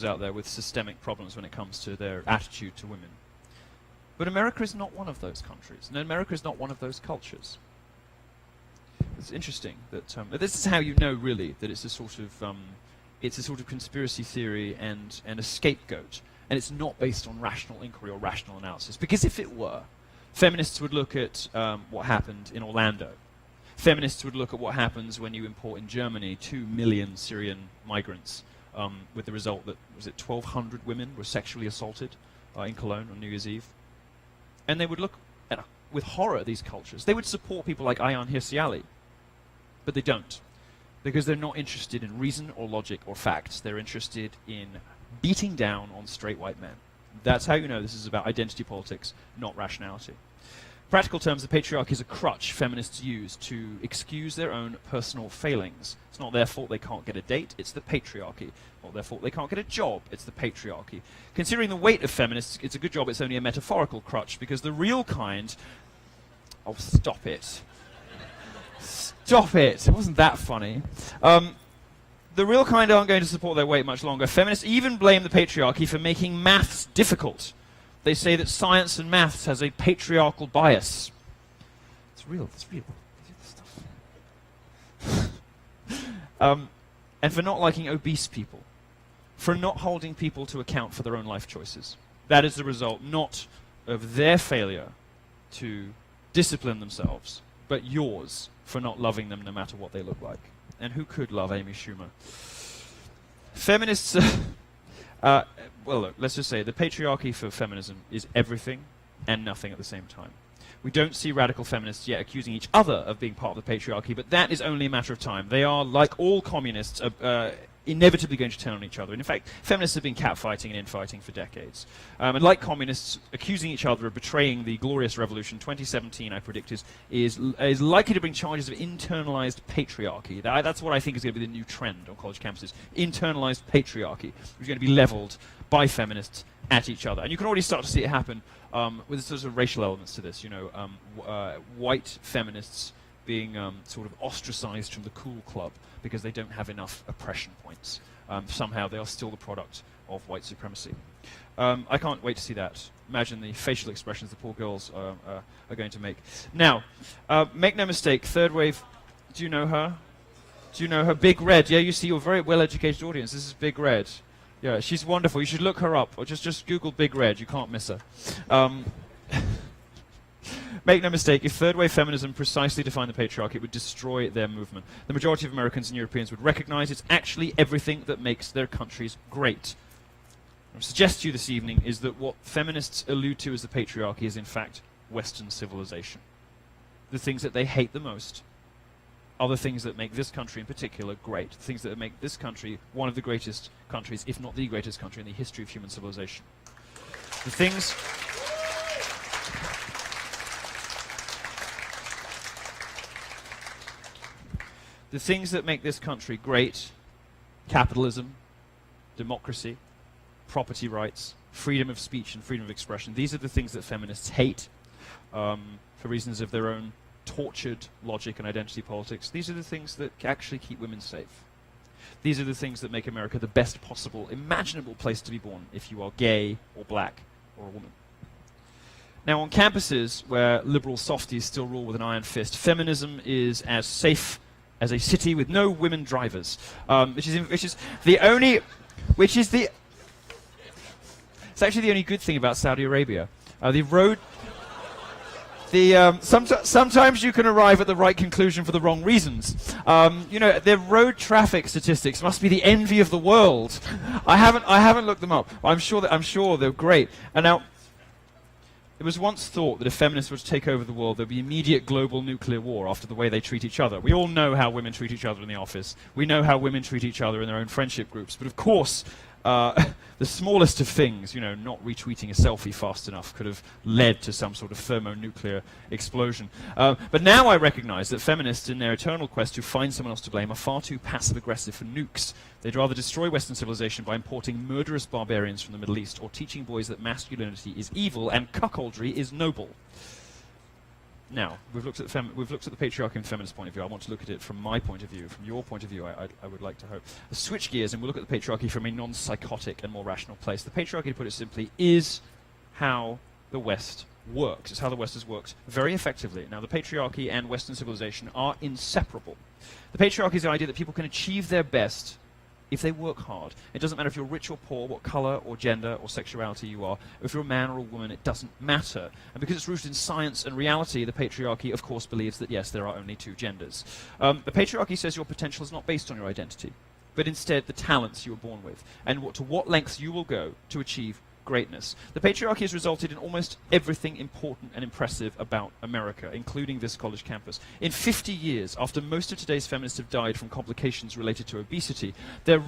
out there with systemic problems when it comes to their attitude to women. But America is not one of those countries. And America is not one of those cultures. It's interesting that this is how you know, really, that it's a sort of conspiracy theory and a scapegoat, and it's not based on rational inquiry or rational analysis. Because if it were, feminists would look at what happened in Orlando. Feminists would look at what happens when you import in Germany 2 million Syrian migrants, with the result that, was it 1,200 women were sexually assaulted in Cologne on New Year's Eve, and they would look at, with horror at these cultures. They would support people like Ayaan Hirsi Ali. But they don't, because they're not interested in reason or logic or facts. They're interested in beating down on straight white men. That's how you know this is about identity politics, not rationality. In practical terms, the patriarchy is a crutch feminists use to excuse their own personal failings. It's not their fault they can't get a date, it's the patriarchy. Not their fault they can't get a job, it's the patriarchy. Considering the weight of feminists, it's a good job it's only a metaphorical crutch, because the real kind... Oh, stop it. Stop it! It wasn't that funny. The real kind aren't going to support their weight much longer. Feminists even blame the patriarchy for making maths difficult. They say that science and maths has a patriarchal bias. It's real. And for not liking obese people. For not holding people to account for their own life choices. That is the result, not of their failure to discipline themselves, but yours for not loving them no matter what they look like. And who could love Amy Schumer? Feminists, well, look, let's just say the patriarchy for feminism is everything and nothing at the same time. We don't see radical feminists yet accusing each other of being part of the patriarchy, but that is only a matter of time. They are, like all communists, inevitably going to turn on each other. And in fact, feminists have been catfighting and infighting for decades. And like communists, accusing each other of betraying the glorious revolution, 2017, I predict, is likely to bring charges of internalized patriarchy. That's what I think is going to be the new trend on college campuses. Internalized patriarchy, which is going to be leveled by feminists at each other. And you can already start to see it happen with sort of racial elements to this. You know, white feminists being sort of ostracized from the cool club because they don't have enough oppression points. Somehow they are still the product of white supremacy. I can't wait to see that. Imagine the facial expressions the poor girls are going to make. Now, make no mistake, third wave, do you know her? Do you know her? Big Red. Yeah, you see, you're a very well-educated audience. This is Big Red. Yeah, she's wonderful. You should look her up, or just Google Big Red. You can't miss her. Make no mistake, if third-wave feminism precisely defined the patriarchy, it would destroy their movement. The majority of Americans and Europeans would recognize it's actually everything that makes their countries great. What I suggest to you this evening is that what feminists allude to as the patriarchy is in fact Western civilization. The things that they hate the most are the things that make this country in particular great. The things that make this country one of the greatest countries, if not the greatest country in the history of human civilization. The things... The things that make this country great: capitalism, democracy, property rights, freedom of speech and freedom of expression. These are the things that feminists hate for reasons of their own tortured logic and identity politics. These are the things that actually keep women safe. These are the things that make America the best possible, imaginable place to be born if you are gay or black or a woman. Now, on campuses where liberal softies still rule with an iron fist, feminism is as safe as a city with no women drivers, it's actually the only good thing about Saudi Arabia. Sometimes you can arrive at the right conclusion for the wrong reasons. You know, their road traffic statistics must be the envy of the world. I haven't looked them up. I'm sure they're great. And now, it was once thought that if feminists were to take over the world, there'd be immediate global nuclear war after the way they treat each other. We all know how women treat each other in the office. We know how women treat each other in their own friendship groups. But of course, the smallest of things, you know, not retweeting a selfie fast enough could have led to some sort of thermonuclear explosion. But now I recognize that feminists, in their eternal quest to find someone else to blame, are far too passive-aggressive for nukes. They'd rather destroy Western civilization by importing murderous barbarians from the Middle East, or teaching boys that masculinity is evil and cuckoldry is noble. Now, we've looked at the patriarchy from the feminist point of view. I want to look at it from my point of view, from your point of view, I would like to hope. Let's switch gears and we'll look at the patriarchy from a non-psychotic and more rational place. The patriarchy, to put it simply, is how the West works. It's how the West has worked very effectively. Now, the patriarchy and Western civilization are inseparable. The patriarchy is the idea that people can achieve their best if they work hard. It doesn't matter if you're rich or poor, what color or gender or sexuality you are. If you're a man or a woman, it doesn't matter. And because it's rooted in science and reality, the patriarchy, of course, believes that, yes, there are only two genders. The patriarchy says your potential is not based on your identity, but instead the talents you were born with, and to what lengths you will go to achieve greatness. The patriarchy has resulted in almost everything important and impressive about America, including this college campus. In 50 years, after most of today's feminists have died from complications related to obesity, I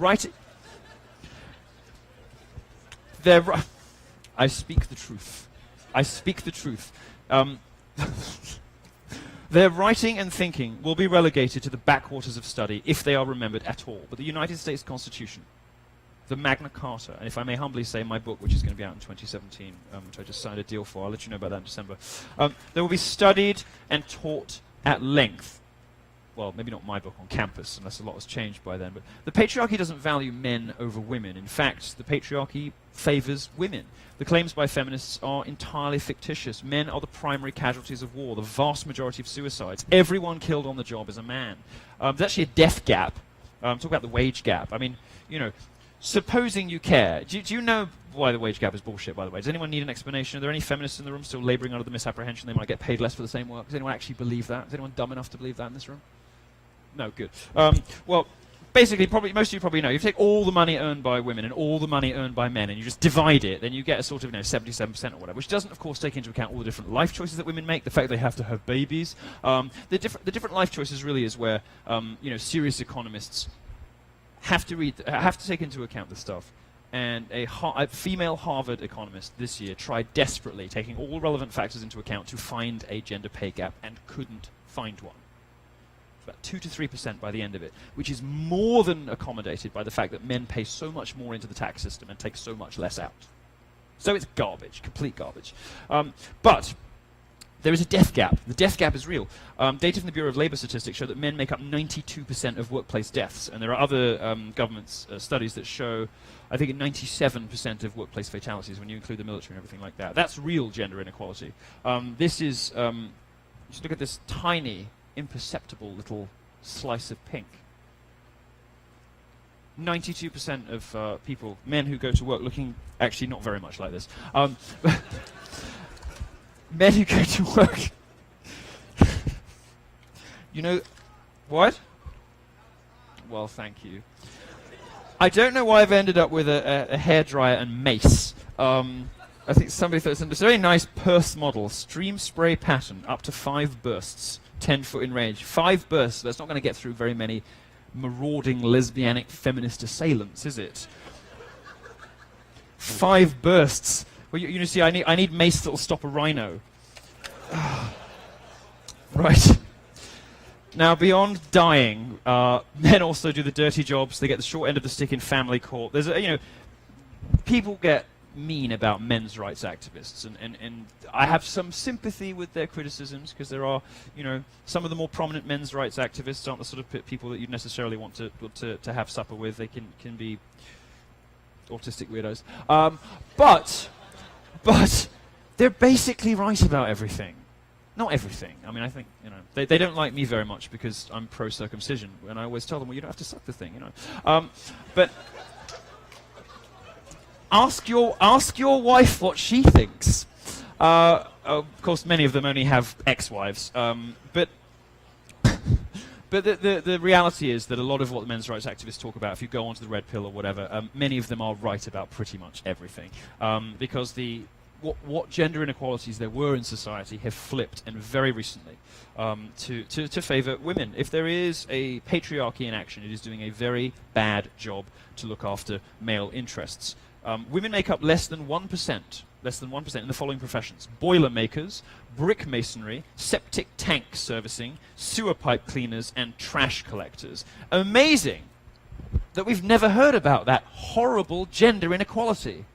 speak the truth. I speak the truth. Their writing and thinking will be relegated to the backwaters of study if they are remembered at all. But the United States Constitution, the Magna Carta, and if I may humbly say, my book, which is going to be out in 2017, which I just signed a deal for, I'll let you know about that in December, they will be studied and taught at length. Well, maybe not my book on campus, unless a lot has changed by then, but the patriarchy doesn't value men over women. In fact, the patriarchy favors women. The claims by feminists are entirely fictitious. Men are the primary casualties of war, the vast majority of suicides. Everyone killed on the job is a man. There's actually a death gap. Talk about the wage gap. I mean, you know, supposing you care, do you know why the wage gap is bullshit, by the way? Does anyone need an explanation? Are there any feminists in the room still labouring under the misapprehension they might get paid less for the same work? Does anyone actually believe that? Is anyone dumb enough to believe that in this room? No, good. Well, basically, probably most of you probably know, if you take all the money earned by women and all the money earned by men and you just divide it, then you get a sort of 77% or whatever, which doesn't, of course, take into account all the different life choices that women make, the fact they have to have babies. The different life choices really is where serious economists have to take into account this stuff. And a female Harvard economist this year tried desperately, taking all relevant factors into account, to find a gender pay gap and couldn't find one. About 2 to 3% by the end of it, which is more than accommodated by the fact that men pay so much more into the tax system and take so much less out. So it's garbage, complete garbage. But there is a death gap. The death gap is real. Data from the Bureau of Labour Statistics show that men make up 92% of workplace deaths, and there are other government studies that show, I think, 97% of workplace fatalities when you include the military and everything like that. That's real gender inequality. This is, just look at this tiny, imperceptible little slice of pink. 92% of people, men who go to work looking actually not very much like this. Men who go to work. You know, what? Well, thank you. I don't know why I've ended up with a hairdryer and mace. I think somebody thought it's a very nice purse model, stream spray pattern, up to 5 bursts, 10 foot in range. 5 bursts, that's not going to get through very many marauding lesbianic feminist assailants, is it? 5 bursts. Well, you see, I need mace that'll stop a rhino. Right. Now, beyond dying, men also do the dirty jobs. They get the short end of the stick in family court. There's people get mean about men's rights activists, and I have some sympathy with their criticisms, because there are, some of the more prominent men's rights activists aren't the sort of people that you'd necessarily want to have supper with. They can be autistic weirdos. But they're basically right about everything. Not everything. I mean, I think, they don't like me very much because I'm pro-circumcision, and I always tell them, well, you don't have to suck the thing, But ask your wife what she thinks. Of course, many of them only have ex-wives. But the reality is that a lot of what the men's rights activists talk about, if you go onto the red pill or whatever, many of them are right about pretty much everything. Because what gender inequalities there were in society have flipped, and very recently, to favour women. If there is a patriarchy in action, it is doing a very bad job to look after male interests. Women make up less than 1% in the following professions: boiler makers, brick masonry, septic tank servicing, sewer pipe cleaners, and trash collectors. Amazing that we've never heard about that horrible gender inequality.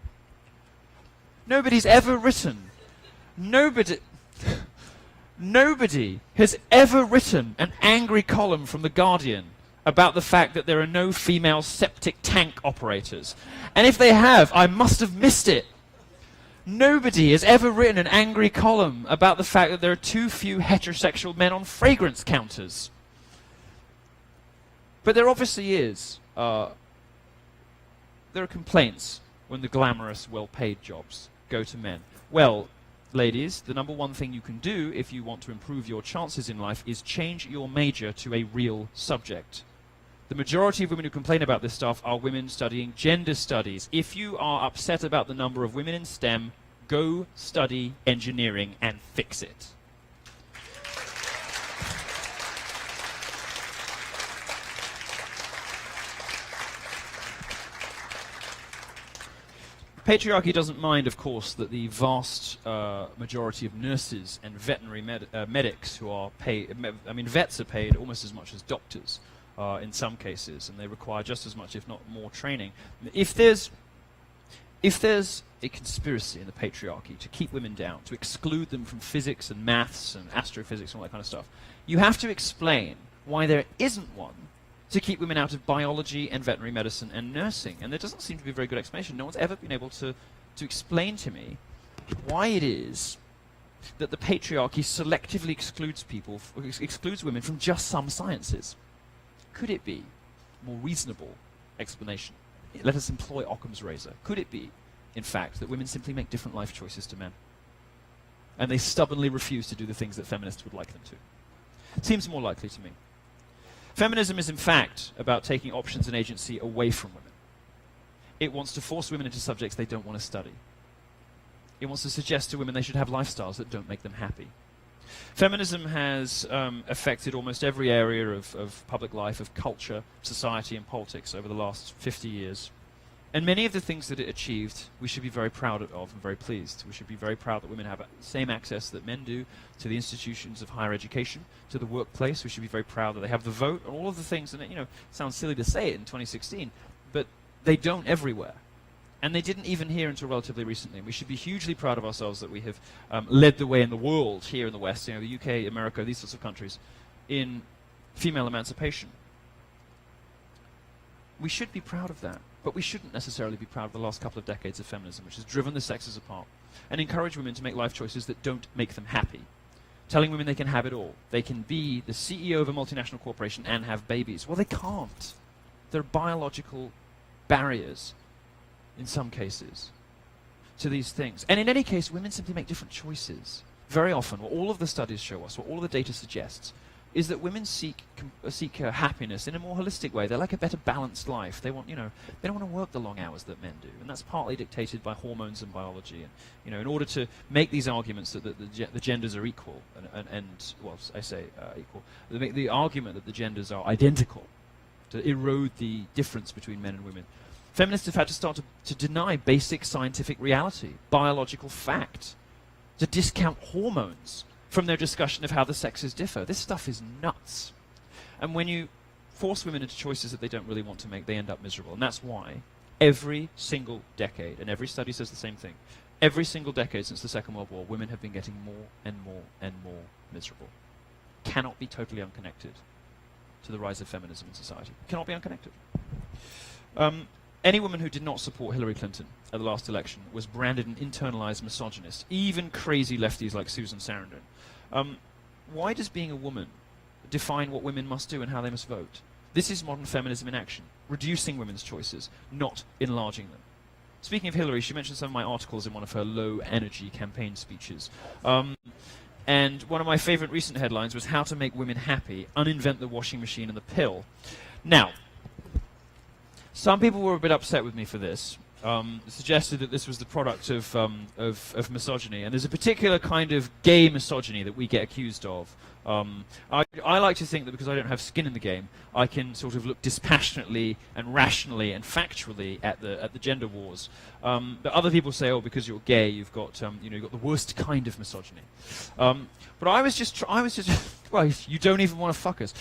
Nobody's ever written, nobody has ever written an angry column from The Guardian about the fact that there are no female septic tank operators. And if they have, I must have missed it. Nobody has ever written an angry column about the fact that there are too few heterosexual men on fragrance counters. But there obviously is. There are complaints when the glamorous, well-paid jobs go to men. Well, ladies, the number one thing you can do if you want to improve your chances in life is change your major to a real subject. The majority of women who complain about this stuff are women studying gender studies. If you are upset about the number of women in STEM, go study engineering and fix it. Patriarchy doesn't mind, of course, that the vast majority of nurses and veterinary medics who are paid, vets are paid almost as much as doctors in some cases, and they require just as much, if not more, training. If there's a conspiracy in the patriarchy to keep women down, to exclude them from physics and maths and astrophysics and all that kind of stuff, you have to explain why there isn't one to keep women out of biology and veterinary medicine and nursing. And there doesn't seem to be a very good explanation. No one's ever been able to explain to me why it is that the patriarchy selectively excludes women from just some sciences. Could it be a more reasonable explanation? let us employ Occam's razor. Could it be, in fact, that women simply make different life choices to men? And they stubbornly refuse to do the things that feminists would like them to? Seems more likely to me. Feminism is, in fact, about taking options and agency away from women. It wants to force women into subjects they don't want to study. It wants to suggest to women they should have lifestyles that don't make them happy. Feminism has affected almost every area of public life, of culture, society, and politics over the last 50 years. And many of the things that it achieved, we should be very proud of and very pleased. We should be very proud that women have the same access that men do to the institutions of higher education, to the workplace. We should be very proud that they have the vote, and all of the things. And it, it sounds silly to say it in 2016, but they don't everywhere. And they didn't even here until relatively recently. And we should be hugely proud of ourselves that we have led the way in the world here in the West, the UK, America, these sorts of countries, in female emancipation. We should be proud of that. But we shouldn't necessarily be proud of the last couple of decades of feminism, which has driven the sexes apart and encouraged women to make life choices that don't make them happy. Telling women they can have it all. They can be the CEO of a multinational corporation and have babies. Well, they can't. There are biological barriers, in some cases, to these things. And in any case, women simply make different choices. Very often, what all of the studies show us, what all of the data suggests, is that women seek happiness in a more holistic way. They like a better balanced life. They want, they don't want to work the long hours that men do, and that's partly dictated by hormones and biology. And in order to make these arguments that the genders are equal, and well, I say equal, they make the argument that the genders are identical, to erode the difference between men and women. Feminists have had to start to deny basic scientific reality, biological fact, to discount hormones from their discussion of how the sexes differ. This stuff is nuts. And when you force women into choices that they don't really want to make, they end up miserable. And that's why every single decade, and every study says the same thing, every single decade since the Second World War, women have been getting more and more and more miserable. Cannot be totally unconnected to the rise of feminism in society. Cannot be unconnected. Any woman who did not support Hillary Clinton at the last election was branded an internalized misogynist, even crazy lefties like Susan Sarandon. Why does being a woman define what women must do and how they must vote? This is modern feminism in action, reducing women's choices, not enlarging them. Speaking of Hillary, she mentioned some of my articles in one of her low-energy campaign speeches. And one of my favorite recent headlines was How to Make Women Happy, Uninvent the Washing Machine and the Pill. Now, some people were a bit upset with me for this, suggested that this was the product of misogyny, and there's a particular kind of gay misogyny that we get accused of. I like to think that because I don't have skin in the game, I can sort of look dispassionately and rationally and factually at the gender wars. But other people say, oh, because you're gay, you've got you've got the worst kind of misogyny. But I was just well, you don't even want to fuck us.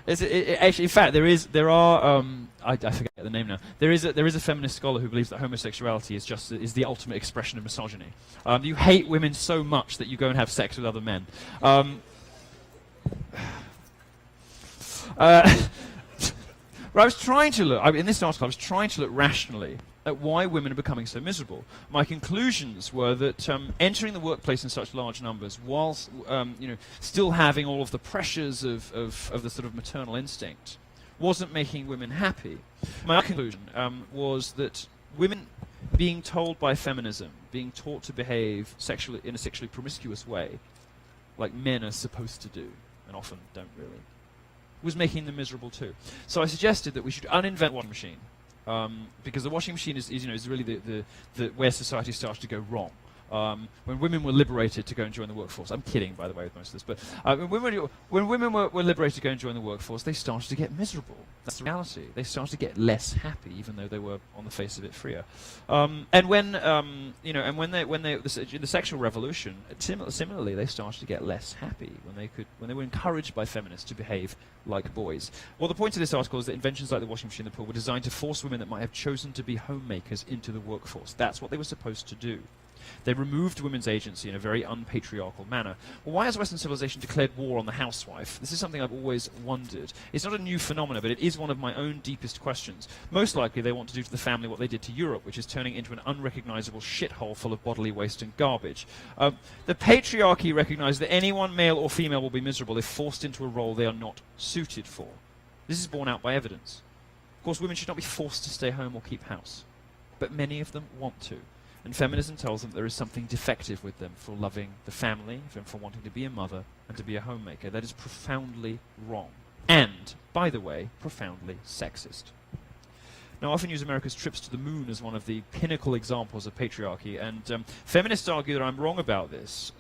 Actually, in fact, there are. I forget the name now. There is a feminist scholar who believes that homosexuality is the ultimate expression of misogyny. You hate women so much that you go and have sex with other men. But I was trying to look, in this article, I was trying to look rationally at why women are becoming so miserable. My conclusions were that entering the workplace in such large numbers, whilst still having all of the pressures of the sort of maternal instinct, wasn't making women happy. My conclusion was that women being told by feminism, being taught to behave in a sexually promiscuous way, like men are supposed to do, and often don't really, was making them miserable too. So I suggested that we should uninvent the washing machine, because the washing machine is really the where society starts to go wrong. When women were liberated to go and join the workforce, I'm kidding, by the way, with most of this, but when women were liberated to go and join the workforce, they started to get miserable. That's the reality. They started to get less happy, even though they were on the face of it freer. And when the sexual revolution, similarly, they started to get less happy when they were encouraged by feminists to behave like boys. Well, the point of this article is that inventions like the washing machine and the pool were designed to force women that might have chosen to be homemakers into the workforce. That's what they were supposed to do. They removed women's agency in a very unpatriarchal manner. Well, why has Western civilization declared war on the housewife? This is something I've always wondered. It's not a new phenomenon, but it is one of my own deepest questions. Most likely they want to do to the family what they did to Europe, which is turning it into an unrecognizable shithole full of bodily waste and garbage. The patriarchy recognizes that anyone, male or female, will be miserable if forced into a role they are not suited for. This is borne out by evidence. Of course, women should not be forced to stay home or keep house, but many of them want to. And feminism tells them there is something defective with them for loving the family, for wanting to be a mother and to be a homemaker. That is profoundly wrong. And, by the way, profoundly sexist. Now, I often use America's trips to the moon as one of the pinnacle examples of patriarchy, and feminists argue that I'm wrong about this.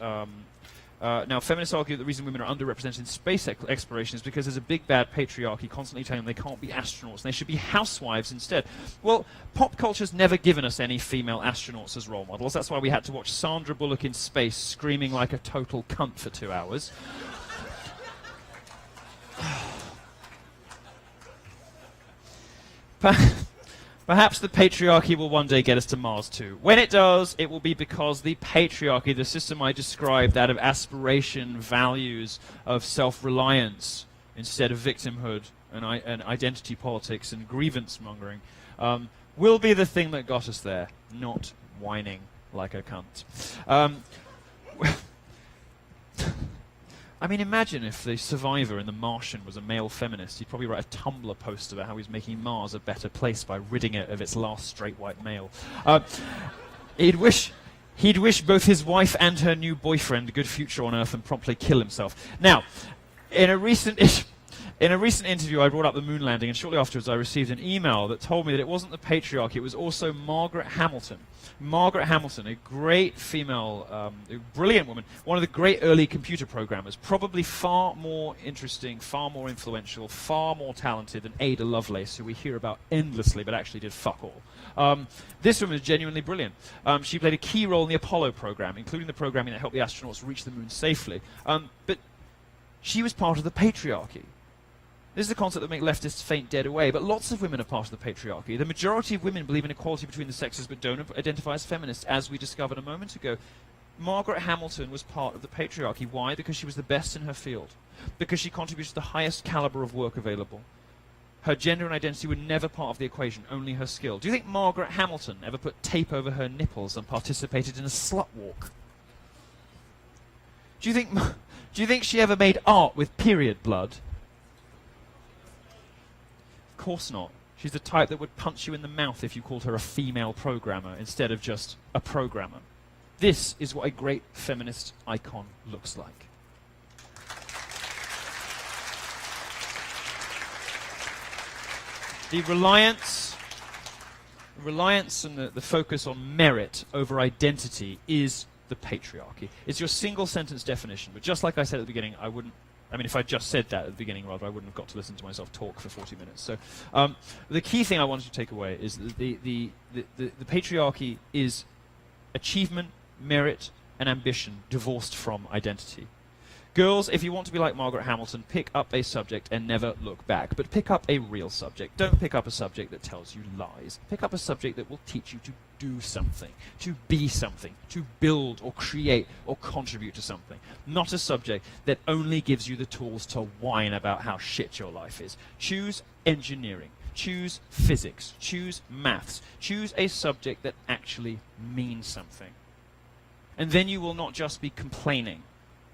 Now, feminists argue that the reason women are underrepresented in space exploration is because there's a big bad patriarchy constantly telling them they can't be astronauts and they should be housewives instead. Well, pop culture's never given us any female astronauts as role models. That's why we had to watch Sandra Bullock in space screaming like a total cunt for 2 hours. Perhaps the patriarchy will one day get us to Mars too. When it does, it will be because the patriarchy, the system I described, out of aspiration, values, of self-reliance, instead of victimhood and identity politics and grievance mongering, will be the thing that got us there, not whining like a cunt. I mean, imagine if the survivor in The Martian was a male feminist. He'd probably write a Tumblr post about how he's making Mars a better place by ridding it of its last straight white male. He'd wish both his wife and her new boyfriend a good future on Earth and promptly kill himself. Now, in a recent interview, I brought up the moon landing, and shortly afterwards I received an email that told me that it wasn't the patriarchy, it was also Margaret Hamilton. Margaret Hamilton, a great female, a brilliant woman, one of the great early computer programmers, probably far more interesting, far more influential, far more talented than Ada Lovelace, who we hear about endlessly but actually did fuck all. This woman is genuinely brilliant. She played a key role in the Apollo program, including the programming that helped the astronauts reach the moon safely. But she was part of the patriarchy. This is a concept that makes leftists faint dead away, but lots of women are part of the patriarchy. The majority of women believe in equality between the sexes but don't identify as feminists, as we discovered a moment ago. Margaret Hamilton was part of the patriarchy. Why? Because she was the best in her field. Because she contributed to the highest caliber of work available. Her gender and identity were never part of the equation, only her skill. Do you think Margaret Hamilton ever put tape over her nipples and participated in a slut walk? Do you think she ever made art with period blood? Of course not. She's the type that would punch you in the mouth if you called her a female programmer instead of just a programmer. This is what a great feminist icon looks like. The reliance and the focus on merit over identity is the patriarchy. It's your single sentence definition, but just like I said at the beginning, if I just said that at the beginning, rather, I wouldn't have got to listen to myself talk for 40 minutes. So the key thing I wanted to take away is that the patriarchy is achievement, merit, and ambition divorced from identity. Girls, if you want to be like Margaret Hamilton, pick up a subject and never look back. But pick up a real subject. Don't pick up a subject that tells you lies. Pick up a subject that will teach you to do something, to be something, to build or create or contribute to something. Not a subject that only gives you the tools to whine about how shit your life is. Choose engineering. Choose physics. Choose maths. Choose a subject that actually means something. And then you will not just be complaining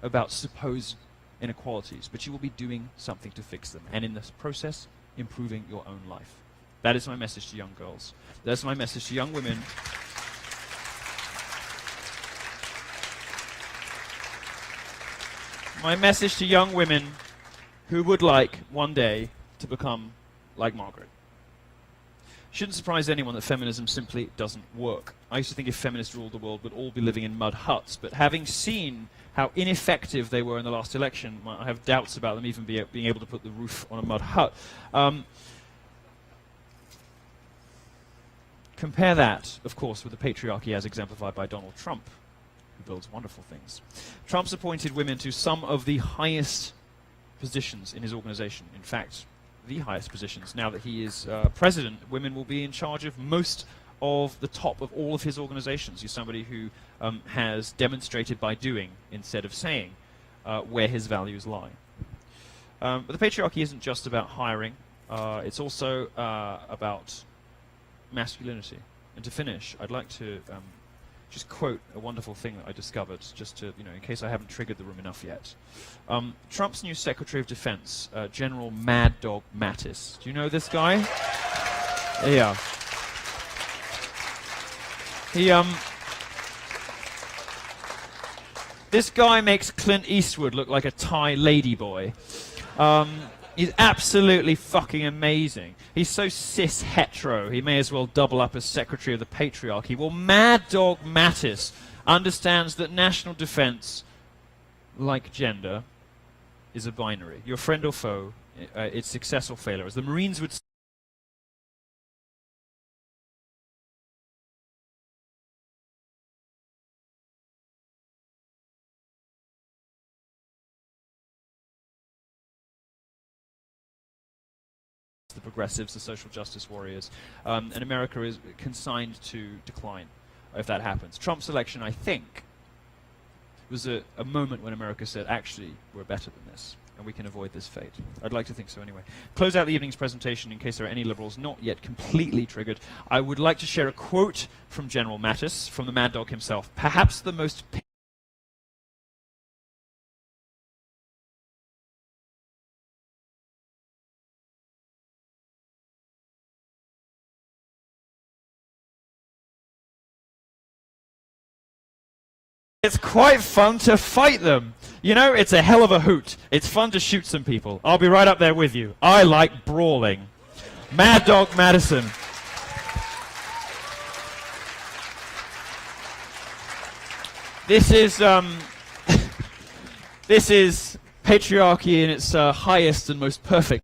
about supposed inequalities, but you will be doing something to fix them, and in this process, improving your own life. That is my message to young girls. That's my message to young women. My message to young women who would like one day to become like Margaret. Shouldn't surprise anyone that feminism simply doesn't work. I used to think if feminists ruled the world, we'd all be living in mud huts, but having seen how ineffective they were in the last election, I have doubts about them even being able to put the roof on a mud hut. Compare that, of course, with the patriarchy as exemplified by Donald Trump, who builds wonderful things. Trump's appointed women to some of the highest positions in his organization. In fact, the highest positions. Now that he is president, women will be in charge of most of the top of all of his organizations. He's somebody who has demonstrated by doing instead of saying where his values lie. But the patriarchy isn't just about hiring. It's also about masculinity. And to finish, I'd like to just quote a wonderful thing that I discovered, just to, in case I haven't triggered the room enough yet. Trump's new Secretary of Defense, General Mad Dog Mattis. Do you know this guy? Yeah. This guy makes Clint Eastwood look like a Thai ladyboy. He's absolutely fucking amazing. He's so cis-hetero, he may as well double up as Secretary of the Patriarchy. Well, Mad Dog Mattis understands that national defense, like gender, is a binary. Your friend or foe, it's success or failure. As the Marines would the progressives, the social justice warriors, and America is consigned to decline if that happens. Trump's election, I think, was a moment when America said, actually, we're better than this, and we can avoid this fate. I'd like to think so anyway. Close out the evening's presentation in case there are any liberals not yet completely triggered. I would like to share a quote from General Mattis, from the Mad Dog himself, perhaps the most It's quite fun to fight them. It's a hell of a hoot. It's fun to shoot some people. I'll be right up there with you. I like brawling. Mad Dog Madison. This is this is patriarchy in its highest and most perfect.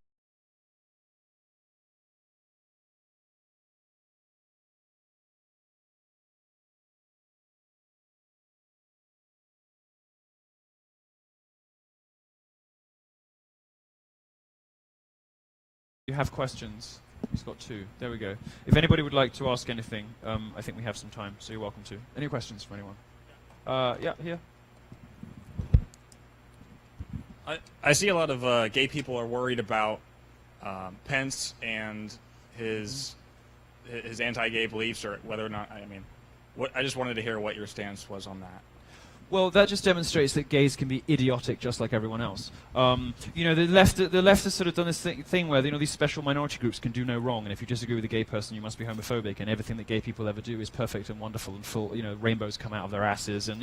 You have questions? He's got 2. There we go. If anybody would like to ask anything, I think we have some time, so you're welcome to. Any questions for anyone? Yeah, here. I see a lot of gay people are worried about Pence and his anti-gay beliefs, or whether or not. I just wanted to hear what your stance was on that. Well, that just demonstrates that gays can be idiotic just like everyone else. The left has sort of done this thing where these special minority groups can do no wrong, and if you disagree with a gay person, you must be homophobic, and everything that gay people ever do is perfect and wonderful and full. Rainbows come out of their asses, and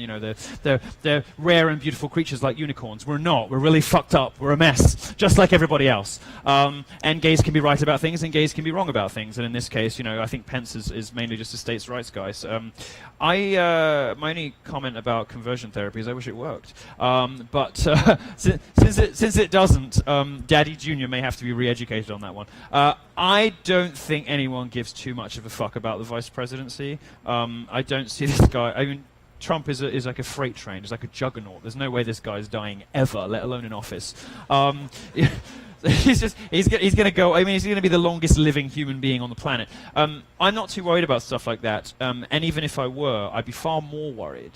they're rare and beautiful creatures like unicorns. We're not. We're really fucked up. We're a mess, just like everybody else. And gays can be right about things, and gays can be wrong about things. And in this case, I think Pence is mainly just a states' rights guy. So, my only comment about conversion therapy is I wish it worked, but since it doesn't, Daddy Jr. may have to be re-educated on that one. I don't think anyone gives too much of a fuck about the vice presidency. I don't see this guy. Trump is like a freight train. He's like a juggernaut. There's no way this guy's dying ever, let alone in office. He's going to go. He's going to be the longest living human being on the planet. I'm not too worried about stuff like that. And even if I were, I'd be far more worried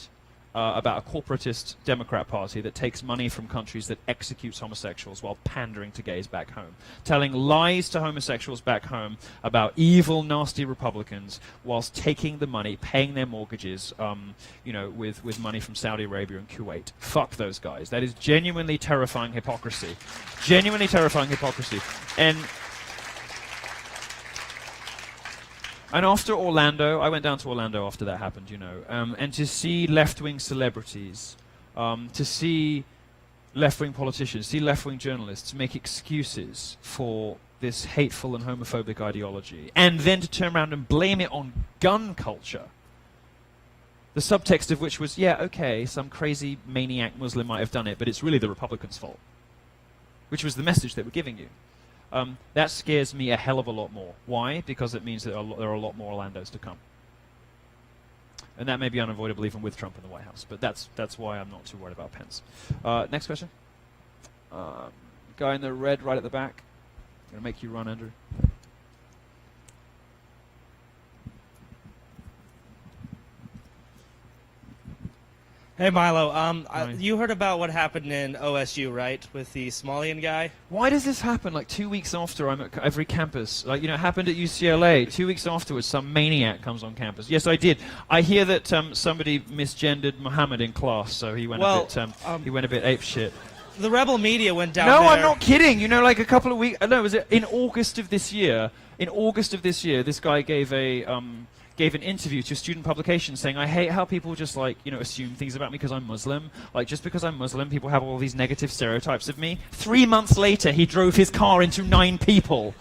about a corporatist Democrat Party that takes money from countries that executes homosexuals while pandering to gays back home, telling lies to homosexuals back home about evil, nasty Republicans, whilst taking the money, paying their mortgages, with money from Saudi Arabia and Kuwait. Fuck those guys. That is genuinely terrifying hypocrisy. Genuinely terrifying hypocrisy. And after Orlando, I went down to Orlando after that happened, and to see left-wing celebrities, to see left-wing politicians, see left-wing journalists make excuses for this hateful and homophobic ideology, and then to turn around and blame it on gun culture, the subtext of which was, yeah, okay, some crazy maniac Muslim might have done it, but it's really the Republicans' fault, which was the message they were giving you. That scares me a hell of a lot more. Why? Because it means that there are a lot more Orlandos to come. And that may be unavoidable even with Trump in the White House. But that's why I'm not too worried about Pence. Next question. Guy in the red right at the back. I'm going to make you run, Andrew. Hey Milo, Hi. you heard about what happened in OSU, right, with the Somalian guy? Why does this happen like 2 weeks after I'm at every campus? Like, you know, it happened at UCLA. 2 weeks afterwards, some maniac comes on campus. Yes, I did. I hear that somebody misgendered Muhammad in class, so he went he went a bit ape shit. The rebel media went down No, there. I'm not kidding. You know, like a couple of weeks. No, was it in August of this year? In August of this year, this guy gave an interview to a student publication saying, "I hate how people just like, you know, assume things about me because I'm Muslim. Like, just because I'm Muslim, people have all these negative stereotypes of me." 3 months later, he drove his car into 9 people.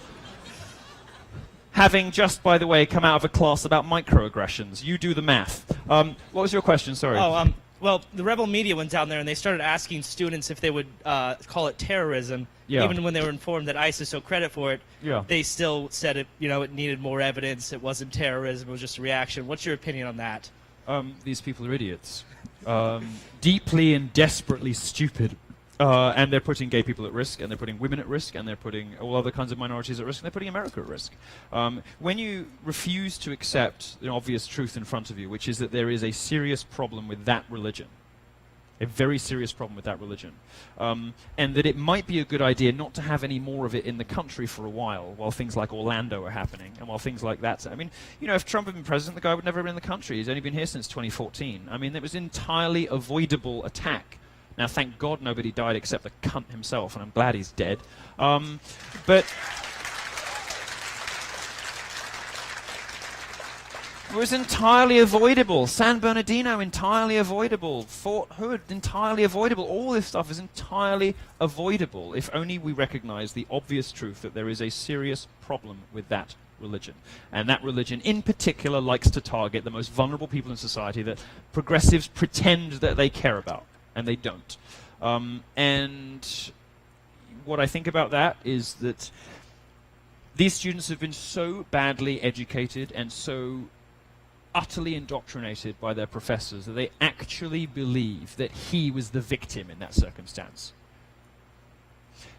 Having just, by the way, come out of a class about microaggressions. You do the math. What was your question? Sorry. Well, the rebel media went down there and they started asking students if they would call it terrorism, Yeah. even when they were informed that ISIS took credit for it. Yeah. They still said it, you know, it needed more evidence. It wasn't terrorism. It was just a reaction. What's your opinion on that? These people are idiots. Deeply and desperately stupid. And they're putting gay people at risk, and they're putting women at risk, and they're putting all other kinds of minorities at risk, and they're putting America at risk. When you refuse to accept the obvious truth in front of you, which is that there is a serious problem with that religion, a very serious problem with that religion, and that it might be a good idea not to have any more of it in the country for a while things like Orlando are happening, and while things like that. I mean, you know, if Trump had been president, the guy would never have been in the country. He's only been here since 2014. I mean, it was an entirely avoidable attack. Now, thank God nobody died except the cunt himself, and I'm glad he's dead. But it was entirely avoidable. San Bernardino, entirely avoidable. Fort Hood, entirely avoidable. All this stuff is entirely avoidable if only we recognize the obvious truth that there is a serious problem with that religion. And that religion in particular likes to target the most vulnerable people in society that progressives pretend that they care about. And they don't. And what I think about that is that these students have been so badly educated and so utterly indoctrinated by their professors that they actually believe that he was the victim in that circumstance.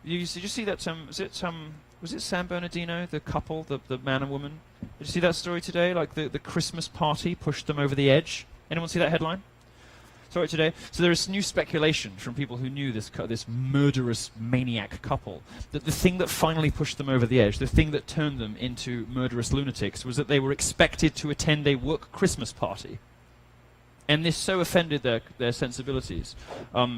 Did you see that? Was it San Bernardino, the couple, the man and woman? Did you see that story today? Like the Christmas party pushed them over the edge. Anyone see that headline? Sorry, today. So there is new speculation from people who knew this murderous maniac couple that the thing that finally pushed them over the edge, the thing that turned them into murderous lunatics, was that they were expected to attend a work Christmas party. And this so offended their sensibilities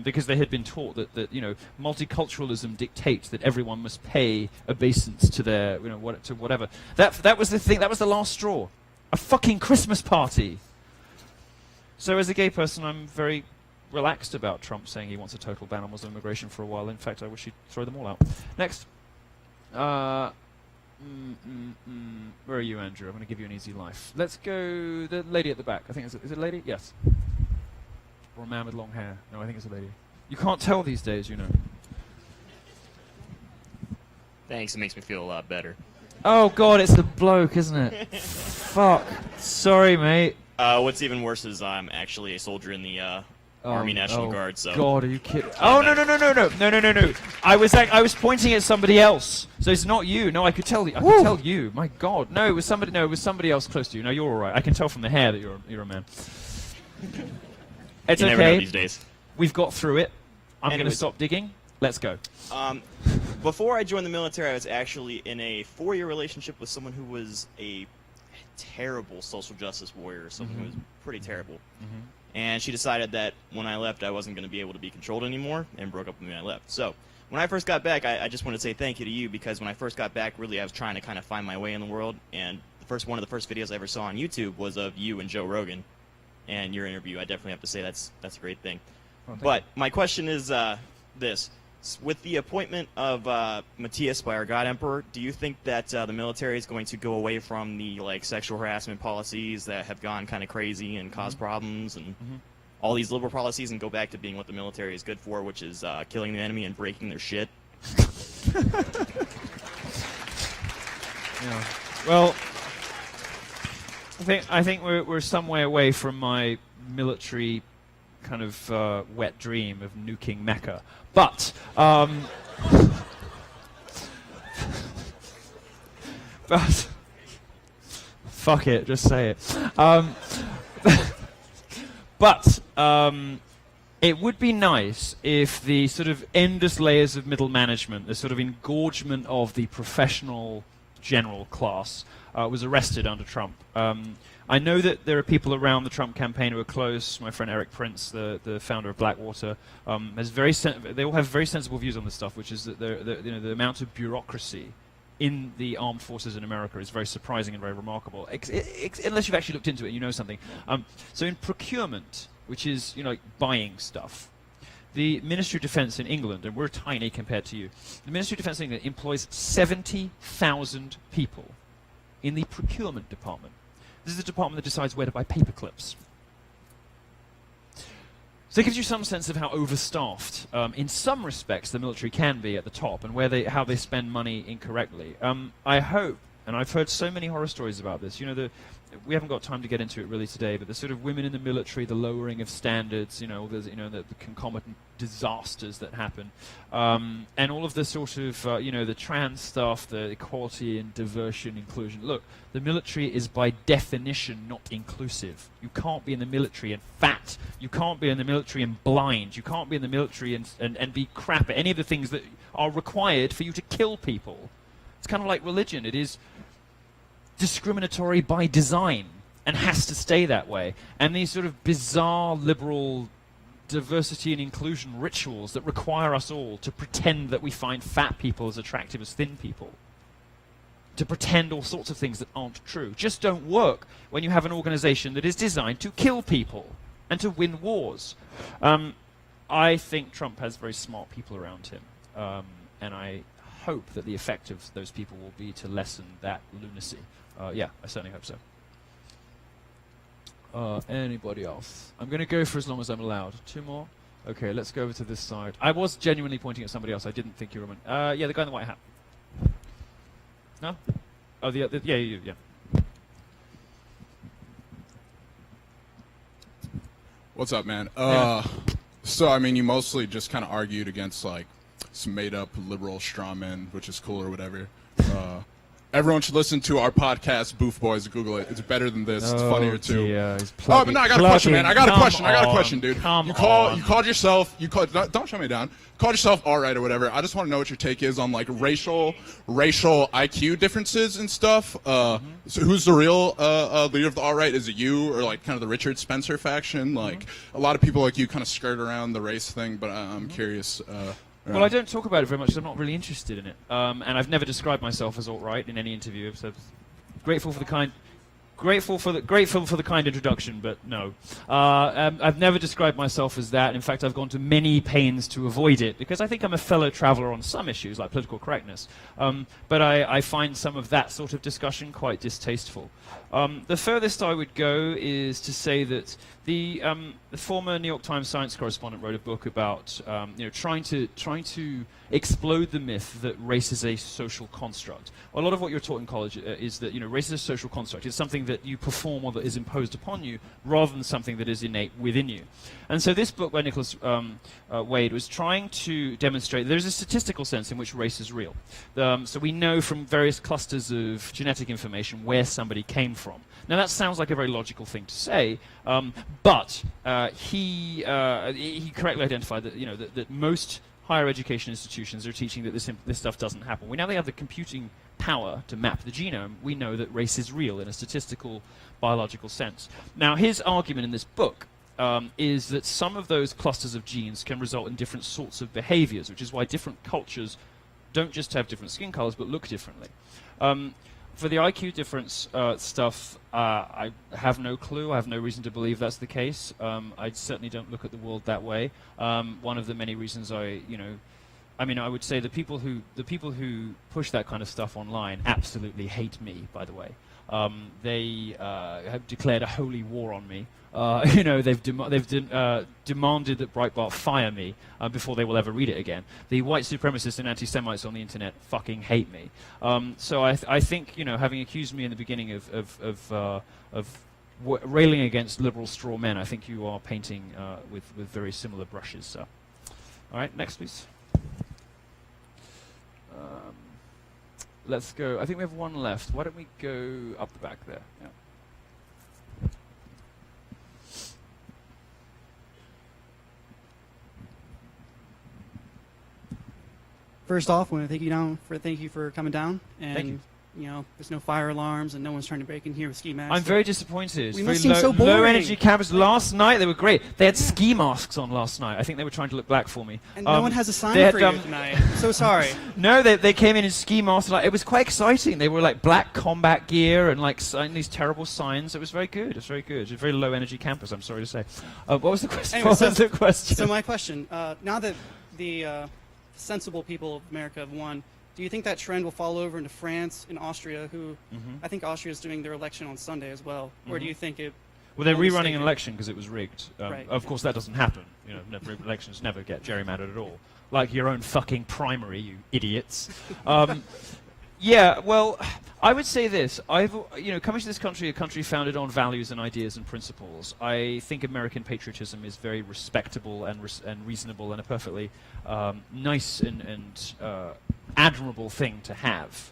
because they had been taught that you know, multiculturalism dictates that everyone must pay obeisance to their, you know, to whatever. That was the thing. That was the last straw. A fucking Christmas party. So as a gay person, I'm very relaxed about Trump saying he wants a total ban on Muslim immigration for a while. In fact, I wish he'd throw them all out. Next. Where are you, Andrew? I'm going to give you an easy life. Let's go the lady at the back. I think is it a lady? Yes. Or a man with long hair. No, I think it's a lady. You can't tell these days, you know. Thanks, it makes me feel a lot better. Oh, God, it's the bloke, isn't it? Fuck. Sorry, mate. What's even worse is I'm actually a soldier in the Army National Guard. So. God, are you kidding? Oh no! I was pointing at somebody else. So it's not you. No, I could tell you. I could tell you. My God, no, it was somebody. No, it was somebody else close to you. No, you're all right. I can tell from the hair that you're a man. It's you okay. never know these days. We've got through it. I'm going to stop digging. Let's go. Before I joined the military, I was actually in a 4-year relationship with someone who was a terrible social justice warrior, someone who was pretty terrible. And she decided that when I left, I wasn't going to be able to be controlled anymore, and broke up with me when I left. So when I first got back, I just want to say thank you to you, because when I first got back, really I was trying to kind of find my way in the world, and one of the first videos I ever saw on YouTube was of you and Joe Rogan, and your interview. I definitely have to say that's a great thing. Oh, but my question is this. With the appointment of Matthias by our God Emperor, do you think that the military is going to go away from the sexual harassment policies that have gone kind of crazy and caused problems and all these liberal policies, and go back to being what the military is good for, which is killing the enemy and breaking their shit? Yeah. Well, I think we're some way away from my military kind of wet dream of nuking Mecca. But but fuck it, just say it. But It would be nice if the sort of endless layers of middle management, the sort of engorgement of the professional general class, was arrested under Trump. I know that there are people around the Trump campaign who are close. My friend Eric Prince, the founder of Blackwater, has they all have very sensible views on this stuff, which is that the amount of bureaucracy in the armed forces in America is very surprising and very remarkable, unless you've actually looked into it and you know something. So in procurement, which is like buying stuff, the Ministry of Defence in England, and we're tiny compared to you, the Ministry of Defence in England employs 70,000 people in the procurement department. This is the department that decides where to buy paper clips. So it gives you some sense of how overstaffed, in some respects, the military can be at the top, and how they spend money incorrectly. I hope, and I've heard so many horror stories about this. We haven't got time to get into it really today, but the sort of women in the military, the lowering of standards, the concomitant disasters that happen, and all of the sort of, the trans stuff, the equality and diversion, inclusion. Look, the military is by definition not inclusive. You can't be in the military and fat. You can't be in the military and blind. You can't be in the military and be crap at any of the things that are required for you to kill people. It's kind of like religion. It is discriminatory by design and has to stay that way. And these sort of bizarre liberal diversity and inclusion rituals that require us all to pretend that we find fat people as attractive as thin people, to pretend all sorts of things that aren't true, just don't work when you have an organization that is designed to kill people and to win wars. I think Trump has very smart people around him, and I hope that the effect of those people will be to lessen that lunacy. Yeah, I certainly hope so. Anybody else? I'm going to go for as long as I'm allowed. 2 more? Okay, let's go over to this side. I was genuinely pointing at somebody else. I didn't think you were... yeah, the guy in the white hat. No? Oh, yeah, you, yeah. What's up, man? So, I mean, you mostly just kind of argued against, like, some made-up liberal straw men, which is cool or whatever. Everyone should listen to our podcast, Boof Boys. Google it. It's better than this. It's funnier too. Yeah, but no, I got a question, man. I got a question, dude. You called yourself. Don't shut me down. Called yourself all right or whatever. I just want to know what your take is on like racial IQ differences and stuff. So who's the real leader of the all right? Is it you or like kind of the Richard Spencer faction? Like a lot of people like you kind of skirt around the race thing, but I'm curious. Well, I don't talk about it very much because I'm not really interested in it. And I've never described myself as alt-right in any interview. So grateful for the kind introduction, but no. I've never described myself as that. In fact, I've gone to many pains to avoid it because I think I'm a fellow traveler on some issues like political correctness. But I find some of that sort of discussion quite distasteful. The furthest I would go is to say that the former New York Times science correspondent wrote a book about trying to explode the myth that race is a social construct. Well, a lot of what you're taught in college is that race is a social construct. It's something that you perform or that is imposed upon you, rather than something that is innate within you. And so this book by Nicholas Wade was trying to demonstrate that there's a statistical sense in which race is real. So we know from various clusters of genetic information where somebody came from. Now that sounds like a very logical thing to say, but he correctly identified that that most higher education institutions are teaching that this stuff doesn't happen. We now they have the computing power to map the genome. We know that race is real in a statistical, biological sense. Now his argument in this book is that some of those clusters of genes can result in different sorts of behaviors, which is why different cultures don't just have different skin colors but look differently. For the IQ difference stuff, I have no clue. I have no reason to believe that's the case. I certainly don't look at the world that way. One of the many reasons I would say the people who push that kind of stuff online absolutely hate me. By the way, they have declared a holy war on me. They've demanded that Breitbart fire me before they will ever read it again. The white supremacists and anti-Semites on the internet fucking hate me. So I think having accused me in the beginning of railing against liberal straw men, I think you are painting with very similar brushes. So, all right, next please. Let's go. I think we have one left. Why don't we go up the back there? Yeah. First off, I want to thank you for coming down. And, Thank you. You know, there's no fire alarms and no one's trying to break in here with ski masks. I'm very disappointed. We Very must seem so boring. low energy cameras. Last night they were great. They had ski masks on last night. I think they were trying to look black for me. And no one has a sign they for had, you tonight. I'm so sorry. No, they came in ski masks. Like, it was quite exciting. They were like black combat gear and like these terrible signs. It was very good. It was very good. It was a very low energy campus, I'm sorry to say. What was the question? Anyway, What was the question? So my question, now that the sensible people of America have won, do you think that trend will fall over into France and Austria, who I think Austria is doing their election on Sunday as well? Or do you think it... Well, they're will rerunning mistake an it? election because it was rigged. Right. Of course, that doesn't happen. You know, elections never get gerrymandered at all. Like your own fucking primary, you idiots. Yeah, well, I would say this. Coming to this country, a country founded on values and ideas and principles, I think American patriotism is very respectable and reasonable and a perfectly nice and admirable thing to have,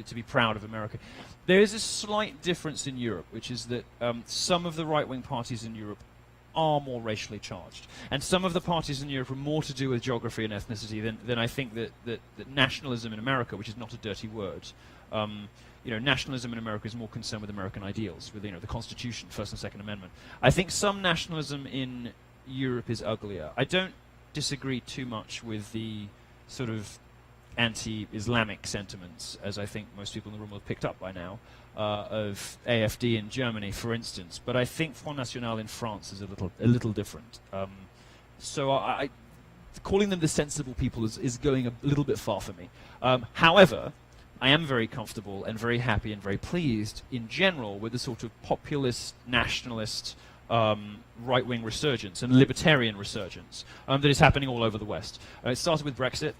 to be proud of America. There is a slight difference in Europe, which is that some of the right-wing parties in Europe are more racially charged. And some of the parties in Europe are more to do with geography and ethnicity than I think that nationalism in America, which is not a dirty word, nationalism in America is more concerned with American ideals, with the Constitution, First and Second Amendment. I think some nationalism in Europe is uglier. I don't disagree too much with the sort of anti-Islamic sentiments, as I think most people in the room have picked up by now, of AfD in Germany, for instance. But I think Front National in France is a little different. So I calling them the sensible people is going a little bit far for me. However, I am very comfortable and very happy and very pleased in general with the sort of populist, nationalist, right-wing resurgence and libertarian resurgence that is happening all over the West. It started with Brexit,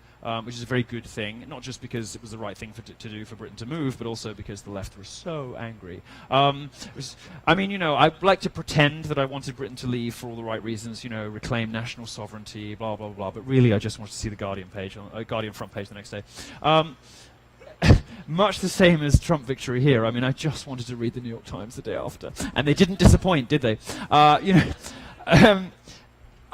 which is a very good thing, not just because it was the right thing to do for Britain to move, but also because the left were so angry. I'd like to pretend that I wanted Britain to leave for all the right reasons, reclaim national sovereignty, blah, blah, blah, but really I just wanted to see the Guardian front page the next day. Much the same as Trump victory here. I just wanted to read the New York Times the day after, and they didn't disappoint, did they?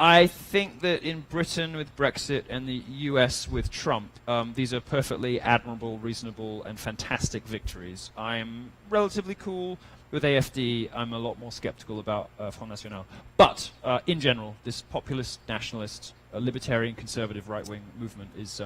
I think that in Britain with Brexit and the US with Trump, these are perfectly admirable, reasonable, and fantastic victories. I'm relatively cool with AfD. I'm a lot more skeptical about Front National. But in general, this populist, nationalist, libertarian, conservative right-wing movement is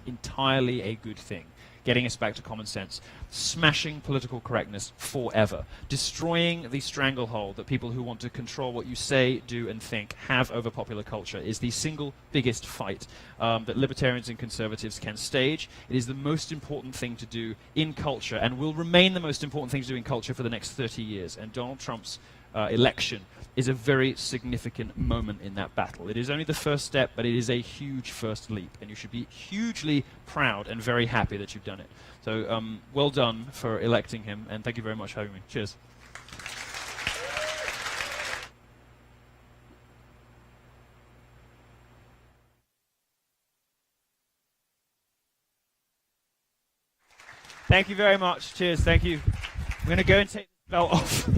entirely a good thing. Getting us back to common sense, smashing political correctness forever, destroying the stranglehold that people who want to control what you say, do, and think have over popular culture is the single biggest fight that libertarians and conservatives can stage. It is the most important thing to do in culture and will remain the most important thing to do in culture for the next 30 years. And Donald Trump's election is a very significant moment in that battle. It is only the first step, but it is a huge first leap, and you should be hugely proud and very happy that you've done it. So well done for electing him, and thank you very much for having me. Cheers. Thank you very much. Cheers. Thank you. I'm going to go and take the belt off.